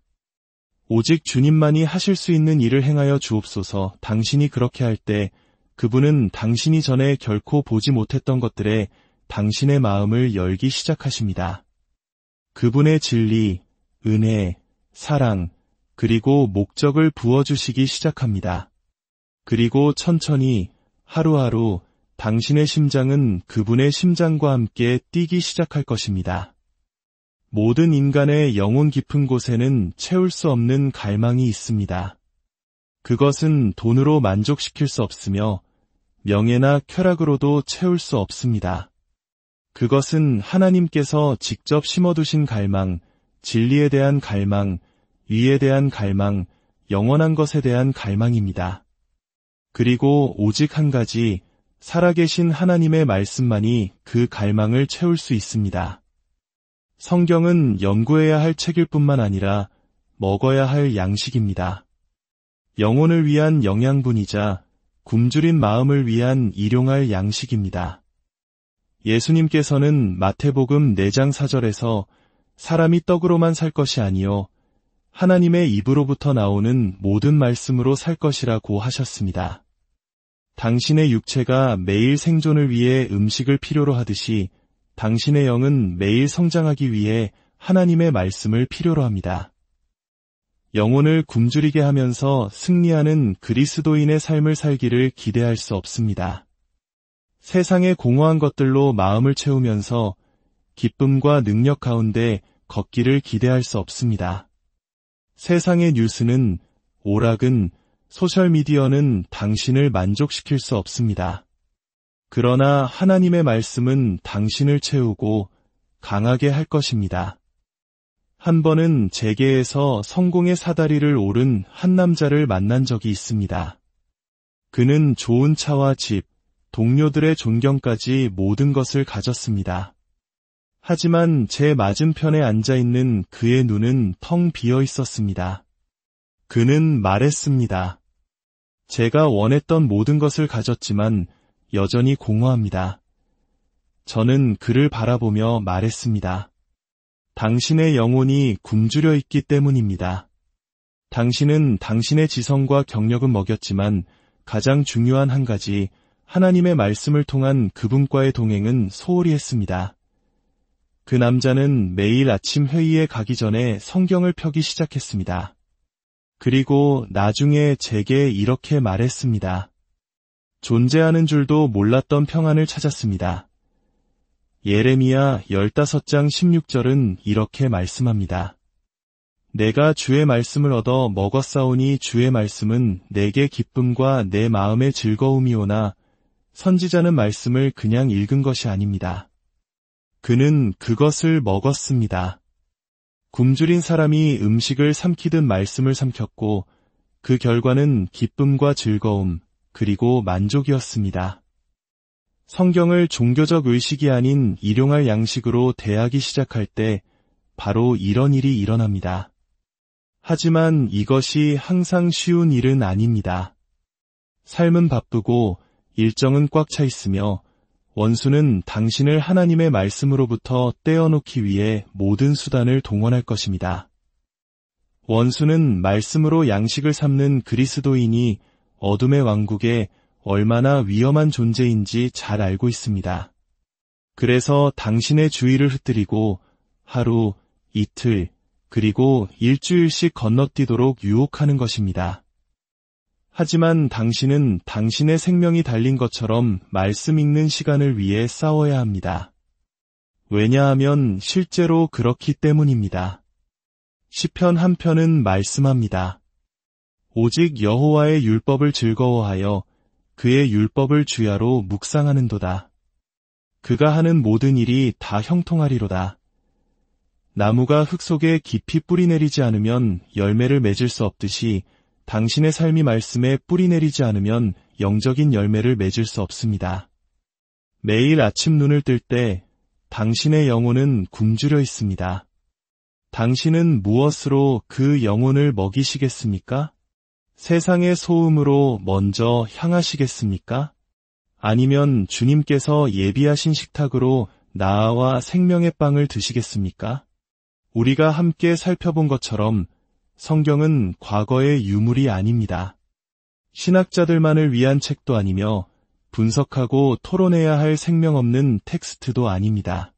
오직 주님만이 하실 수 있는 일을 행하여 주옵소서. 당신이 그렇게 할 때 그분은 당신이 전에 결코 보지 못했던 것들에 당신의 마음을 열기 시작하십니다. 그분의 진리, 은혜, 사랑, 그리고 목적을 부어주시기 시작합니다. 그리고 천천히 하루하루 당신의 심장은 그분의 심장과 함께 뛰기 시작할 것입니다. 모든 인간의 영혼 깊은 곳에는 채울 수 없는 갈망이 있습니다. 그것은 돈으로 만족시킬 수 없으며 명예나 쾌락으로도 채울 수 없습니다. 그것은 하나님께서 직접 심어두신 갈망, 진리에 대한 갈망, 위에 대한 갈망, 영원한 것에 대한 갈망입니다. 그리고 오직 한 가지, 살아계신 하나님의 말씀만이 그 갈망을 채울 수 있습니다. 성경은 연구해야 할 책일 뿐만 아니라 먹어야 할 양식입니다. 영혼을 위한 영양분이자 굶주린 마음을 위한 일용할 양식입니다. 예수님께서는 마태복음 4장 4절에서 사람이 떡으로만 살 것이 아니요 하나님의 입으로부터 나오는 모든 말씀으로 살 것이라고 하셨습니다. 당신의 육체가 매일 생존을 위해 음식을 필요로 하듯이 당신의 영은 매일 성장하기 위해 하나님의 말씀을 필요로 합니다. 영혼을 굶주리게 하면서 승리하는 그리스도인의 삶을 살기를 기대할 수 없습니다. 세상의 공허한 것들로 마음을 채우면서 기쁨과 능력 가운데 걷기를 기대할 수 없습니다. 세상의 뉴스는, 오락은, 소셜미디어는 당신을 만족시킬 수 없습니다. 그러나 하나님의 말씀은 당신을 채우고 강하게 할 것입니다. 한 번은 재계에서 성공의 사다리를 오른 한 남자를 만난 적이 있습니다. 그는 좋은 차와 집, 동료들의 존경까지 모든 것을 가졌습니다. 하지만 제 맞은편에 앉아있는 그의 눈은 텅 비어 있었습니다. 그는 말했습니다. 제가 원했던 모든 것을 가졌지만 여전히 공허합니다. 저는 그를 바라보며 말했습니다. 당신의 영혼이 굶주려 있기 때문입니다. 당신은 당신의 지성과 경력은 먹였지만 가장 중요한 한 가지, 하나님의 말씀을 통한 그분과의 동행은 소홀히 했습니다. 그 남자는 매일 아침 회의에 가기 전에 성경을 펴기 시작했습니다. 그리고 나중에 제게 이렇게 말했습니다. 존재하는 줄도 몰랐던 평안을 찾았습니다. 예레미야 15장 16절은 이렇게 말씀합니다. 내가 주의 말씀을 얻어 먹었사오니 주의 말씀은 내게 기쁨과 내 마음의 즐거움이오나 선지자는 말씀을 그냥 읽은 것이 아닙니다. 그는 그것을 먹었습니다. 굶주린 사람이 음식을 삼키듯 말씀을 삼켰고 그 결과는 기쁨과 즐거움 그리고 만족이었습니다. 성경을 종교적 의식이 아닌 일용할 양식으로 대하기 시작할 때 바로 이런 일이 일어납니다. 하지만 이것이 항상 쉬운 일은 아닙니다. 삶은 바쁘고 일정은 꽉 차 있으며 원수는 당신을 하나님의 말씀으로부터 떼어놓기 위해 모든 수단을 동원할 것입니다. 원수는 말씀으로 양식을 삼는 그리스도인이 어둠의 왕국에 얼마나 위험한 존재인지 잘 알고 있습니다. 그래서 당신의 주의를 흩뜨리고 하루, 이틀, 그리고 일주일씩 건너뛰도록 유혹하는 것입니다. 하지만 당신은 당신의 생명이 달린 것처럼 말씀 읽는 시간을 위해 싸워야 합니다. 왜냐하면 실제로 그렇기 때문입니다. 시편 한 편은 말씀합니다. 오직 여호와의 율법을 즐거워하여 그의 율법을 주야로 묵상하는도다. 그가 하는 모든 일이 다 형통하리로다. 나무가 흙 속에 깊이 뿌리 내리지 않으면 열매를 맺을 수 없듯이 당신의 삶이 말씀에 뿌리 내리지 않으면 영적인 열매를 맺을 수 없습니다. 매일 아침 눈을 뜰 때 당신의 영혼은 굶주려 있습니다. 당신은 무엇으로 그 영혼을 먹이시겠습니까? 세상의 소음으로 먼저 향하시겠습니까? 아니면 주님께서 예비하신 식탁으로 나아와 생명의 빵을 드시겠습니까? 우리가 함께 살펴본 것처럼 성경은 과거의 유물이 아닙니다. 신학자들만을 위한 책도 아니며 분석하고 토론해야 할 생명 없는 텍스트도 아닙니다.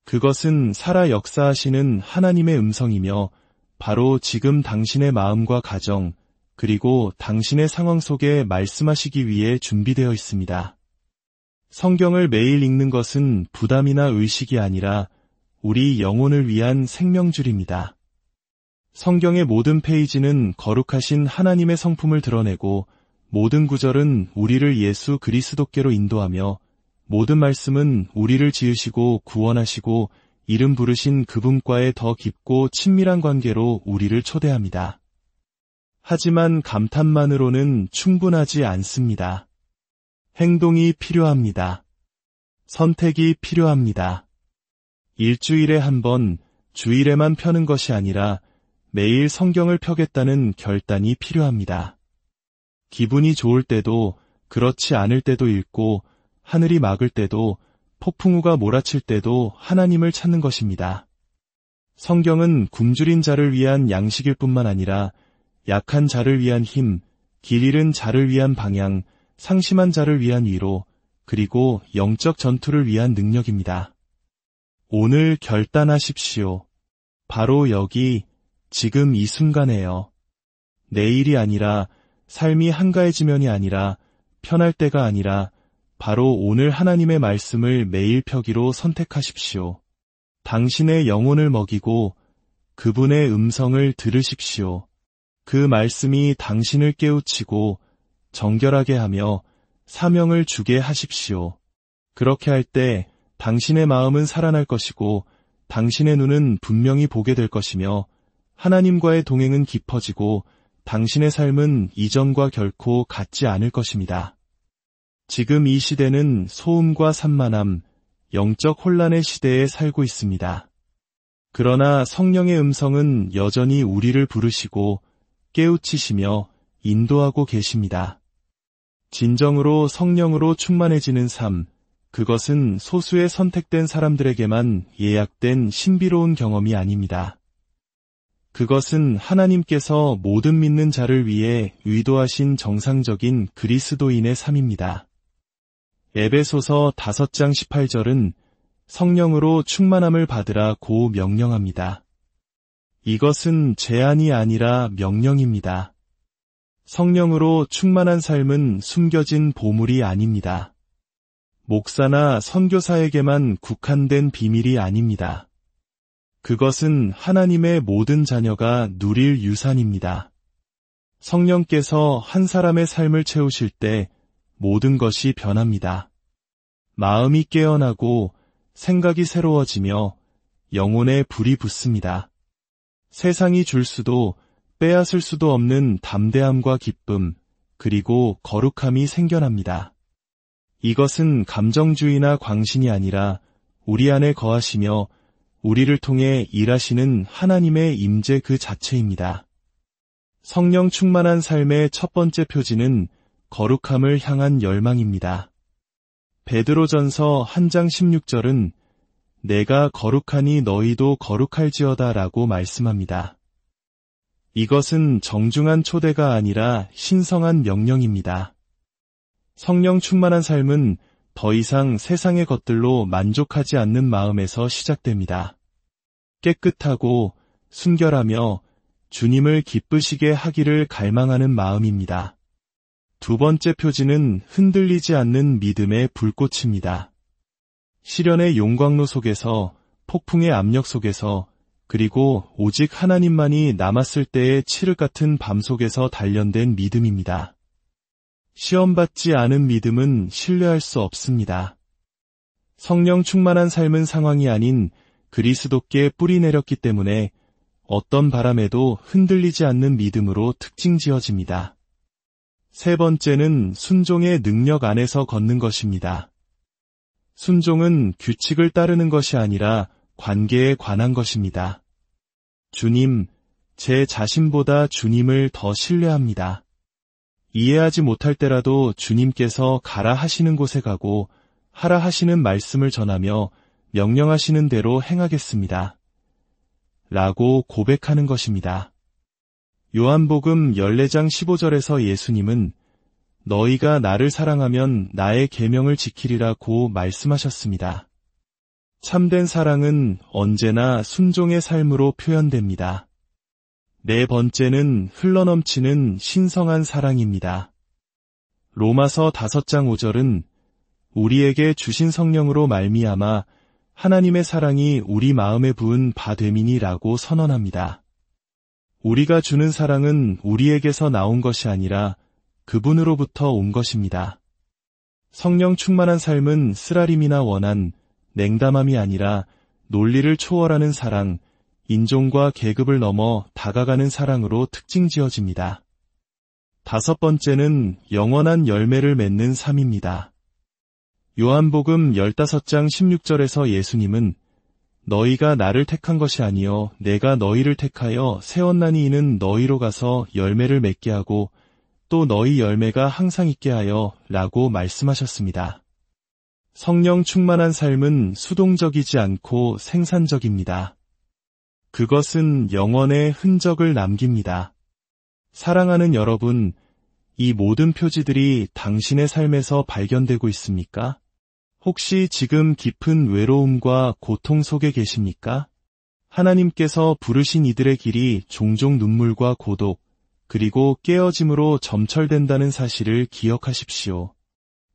그것은 살아 역사하시는 하나님의 음성이며 바로 지금 당신의 마음과 가정, 그리고 당신의 상황 속에 말씀하시기 위해 준비되어 있습니다. 성경을 매일 읽는 것은 부담이나 의식이 아니라 우리 영혼을 위한 생명줄입니다. 성경의 모든 페이지는 거룩하신 하나님의 성품을 드러내고 모든 구절은 우리를 예수 그리스도께로 인도하며 모든 말씀은 우리를 지으시고 구원하시고 이름 부르신 그분과의 더 깊고 친밀한 관계로 우리를 초대합니다. 하지만 감탄만으로는 충분하지 않습니다. 행동이 필요합니다. 선택이 필요합니다. 일주일에 한 번, 주일에만 펴는 것이 아니라 매일 성경을 펴겠다는 결단이 필요합니다. 기분이 좋을 때도, 그렇지 않을 때도 읽고, 하늘이 막을 때도, 폭풍우가 몰아칠 때도 하나님을 찾는 것입니다. 성경은 굶주린 자를 위한 양식일 뿐만 아니라 약한 자를 위한 힘, 길 잃은 자를 위한 방향, 상심한 자를 위한 위로, 그리고 영적 전투를 위한 능력입니다. 오늘 결단하십시오. 바로 여기, 지금 이 순간에요. 내일이 아니라, 삶이 한가해지면이 아니라, 편할 때가 아니라, 바로 오늘 하나님의 말씀을 매일 펴기로 선택하십시오. 당신의 영혼을 먹이고 그분의 음성을 들으십시오. 그 말씀이 당신을 깨우치고 정결하게 하며 사명을 주게 하십시오. 그렇게 할 때 당신의 마음은 살아날 것이고 당신의 눈은 분명히 보게 될 것이며 하나님과의 동행은 깊어지고 당신의 삶은 이전과 결코 같지 않을 것입니다. 지금 이 시대는 소음과 산만함, 영적 혼란의 시대에 살고 있습니다. 그러나 성령의 음성은 여전히 우리를 부르시고 깨우치시며 인도하고 계십니다. 진정으로 성령으로 충만해지는 삶, 그것은 소수의 선택된 사람들에게만 예약된 신비로운 경험이 아닙니다. 그것은 하나님께서 모든 믿는 자를 위해 의도하신 정상적인 그리스도인의 삶입니다. 에베소서 5장 18절은 성령으로 충만함을 받으라 고 명령합니다. 이것은 제한이 아니라 명령입니다. 성령으로 충만한 삶은 숨겨진 보물이 아닙니다. 목사나 선교사에게만 국한된 비밀이 아닙니다. 그것은 하나님의 모든 자녀가 누릴 유산입니다. 성령께서 한 사람의 삶을 채우실 때 모든 것이 변합니다. 마음이 깨어나고 생각이 새로워지며 영혼에 불이 붙습니다. 세상이 줄 수도 빼앗을 수도 없는 담대함과 기쁨, 그리고 거룩함이 생겨납니다. 이것은 감정주의나 광신이 아니라 우리 안에 거하시며 우리를 통해 일하시는 하나님의 임재 그 자체입니다. 성령 충만한 삶의 첫 번째 표지는 거룩함을 향한 열망입니다. 베드로전서 1장 16절은 내가 거룩하니 너희도 거룩할지어다 라고 말씀합니다. 이것은 정중한 초대가 아니라 신성한 명령입니다. 성령 충만한 삶은 더 이상 세상의 것들로 만족하지 않는 마음에서 시작됩니다. 깨끗하고 순결하며 주님을 기쁘시게 하기를 갈망하는 마음입니다. 두 번째 표지는 흔들리지 않는 믿음의 불꽃입니다. 시련의 용광로 속에서, 폭풍의 압력 속에서, 그리고 오직 하나님만이 남았을 때의 칠흑 같은 밤 속에서 단련된 믿음입니다. 시험받지 않은 믿음은 신뢰할 수 없습니다. 성령 충만한 삶은 상황이 아닌 그리스도께 뿌리 내렸기 때문에 어떤 바람에도 흔들리지 않는 믿음으로 특징 지어집니다. 세 번째는 순종의 능력 안에서 걷는 것입니다. 순종은 규칙을 따르는 것이 아니라 관계에 관한 것입니다. 주님, 제 자신보다 주님을 더 신뢰합니다. 이해하지 못할 때라도 주님께서 가라 하시는 곳에 가고 하라 하시는 말씀을 전하며 명령하시는 대로 행하겠습니다. 라고 고백하는 것입니다. 요한복음 14장 15절에서 예수님은 너희가 나를 사랑하면 나의 계명을 지키리라고 말씀하셨습니다. 참된 사랑은 언제나 순종의 삶으로 표현됩니다. 네 번째는 흘러넘치는 신성한 사랑입니다. 로마서 5장 5절은 우리에게 주신 성령으로 말미암아 하나님의 사랑이 우리 마음에 부은 바 됨이니라고 선언합니다. 우리가 주는 사랑은 우리에게서 나온 것이 아니라 그분으로부터 온 것입니다. 성령 충만한 삶은 쓰라림이나 원한, 냉담함이 아니라 논리를 초월하는 사랑, 인종과 계급을 넘어 다가가는 사랑으로 특징 지어집니다. 5번째는 영원한 열매를 맺는 삶입니다. 요한복음 15장 16절에서 예수님은 너희가 나를 택한 것이 아니요 내가 너희를 택하여 세웠나니 이는 너희로 가서 열매를 맺게 하고 또 너희 열매가 항상 있게 하여 라고 말씀하셨습니다. 성령 충만한 삶은 수동적이지 않고 생산적입니다. 그것은 영원의 흔적을 남깁니다. 사랑하는 여러분, 이 모든 표지들이 당신의 삶에서 발견되고 있습니까? 혹시 지금 깊은 외로움과 고통 속에 계십니까? 하나님께서 부르신 이들의 길이 종종 눈물과 고독, 그리고 깨어짐으로 점철된다는 사실을 기억하십시오.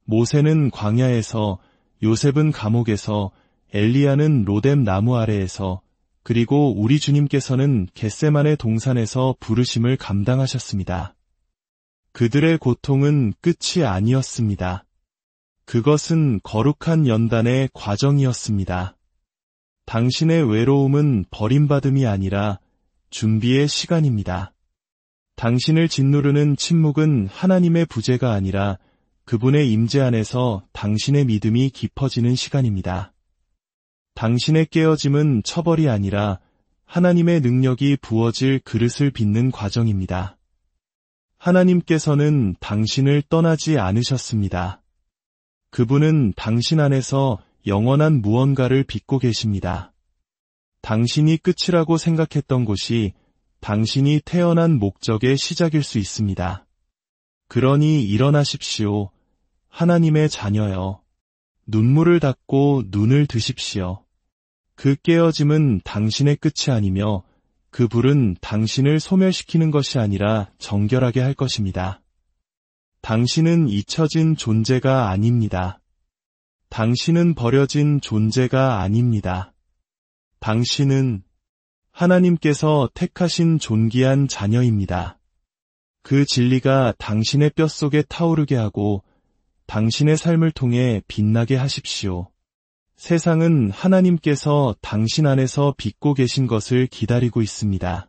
모세는 광야에서, 요셉은 감옥에서, 엘리야는 로뎀 나무 아래에서, 그리고 우리 주님께서는 겟세마네 동산에서 부르심을 감당하셨습니다. 그들의 고통은 끝이 아니었습니다. 그것은 거룩한 연단의 과정이었습니다. 당신의 외로움은 버림받음이 아니라 준비의 시간입니다. 당신을 짓누르는 침묵은 하나님의 부재가 아니라 그분의 임재 안에서 당신의 믿음이 깊어지는 시간입니다. 당신의 깨어짐은 처벌이 아니라 하나님의 능력이 부어질 그릇을 빚는 과정입니다. 하나님께서는 당신을 떠나지 않으셨습니다. 그분은 당신 안에서 영원한 무언가를 빚고 계십니다. 당신이 끝이라고 생각했던 곳이 당신이 태어난 목적의 시작일 수 있습니다. 그러니 일어나십시오. 하나님의 자녀여. 눈물을 닦고 눈을 드십시오. 그 깨어짐은 당신의 끝이 아니며 그 불은 당신을 소멸시키는 것이 아니라 정결하게 할 것입니다. 당신은 잊혀진 존재가 아닙니다. 당신은 버려진 존재가 아닙니다. 당신은 하나님께서 택하신 존귀한 자녀입니다. 그 진리가 당신의 뼛속에 타오르게 하고 당신의 삶을 통해 빛나게 하십시오. 세상은 하나님께서 당신 안에서 빚고 계신 것을 기다리고 있습니다.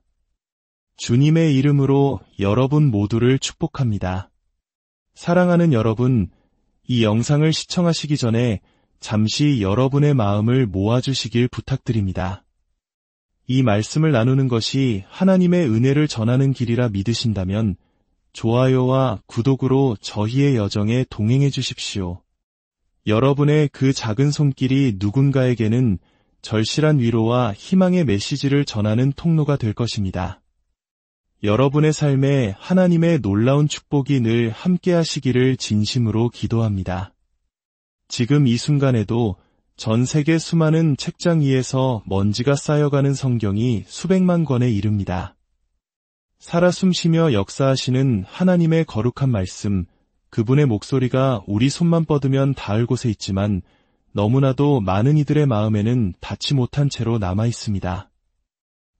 주님의 이름으로 여러분 모두를 축복합니다. 사랑하는 여러분, 이 영상을 시청하시기 전에 잠시 여러분의 마음을 모아주시길 부탁드립니다. 이 말씀을 나누는 것이 하나님의 은혜를 전하는 길이라 믿으신다면 좋아요와 구독으로 저희의 여정에 동행해 주십시오. 여러분의 그 작은 손길이 누군가에게는 절실한 위로와 희망의 메시지를 전하는 통로가 될 것입니다. 여러분의 삶에 하나님의 놀라운 축복이 늘 함께 하시기를 진심으로 기도합니다. 지금 이 순간에도 전 세계 수많은 책장 위에서 먼지가 쌓여가는 성경이 수백만 권에 이릅니다. 살아 숨쉬며 역사하시는 하나님의 거룩한 말씀, 그분의 목소리가 우리 손만 뻗으면 닿을 곳에 있지만 너무나도 많은 이들의 마음에는 닿지 못한 채로 남아 있습니다.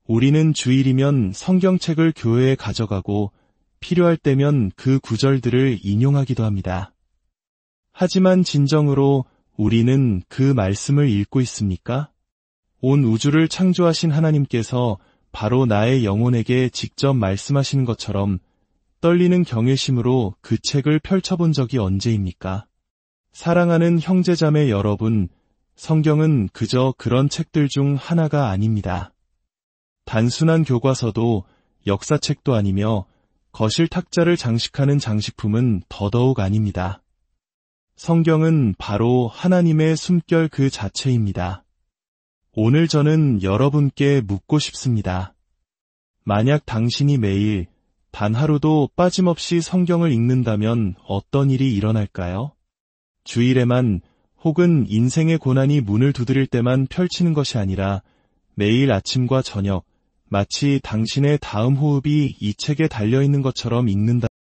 우리는 주일이면 성경책을 교회에 가져가고 필요할 때면 그 구절들을 인용하기도 합니다. 하지만 진정으로 우리는 그 말씀을 읽고 있습니까? 온 우주를 창조하신 하나님께서 바로 나의 영혼에게 직접 말씀하시는 것처럼 떨리는 경외심으로 그 책을 펼쳐본 적이 언제입니까? 사랑하는 형제자매 여러분, 성경은 그저 그런 책들 중 하나가 아닙니다. 단순한 교과서도 역사책도 아니며 거실 탁자를 장식하는 장식품은 더더욱 아닙니다. 성경은 바로 하나님의 숨결 그 자체입니다. 오늘 저는 여러분께 묻고 싶습니다. 만약 당신이 매일 단 하루도 빠짐없이 성경을 읽는다면 어떤 일이 일어날까요? 주일에만 혹은 인생의 고난이 문을 두드릴 때만 펼치는 것이 아니라 매일 아침과 저녁, 마치 당신의 다음 호흡이 이 책에 달려있는 것처럼 읽는다.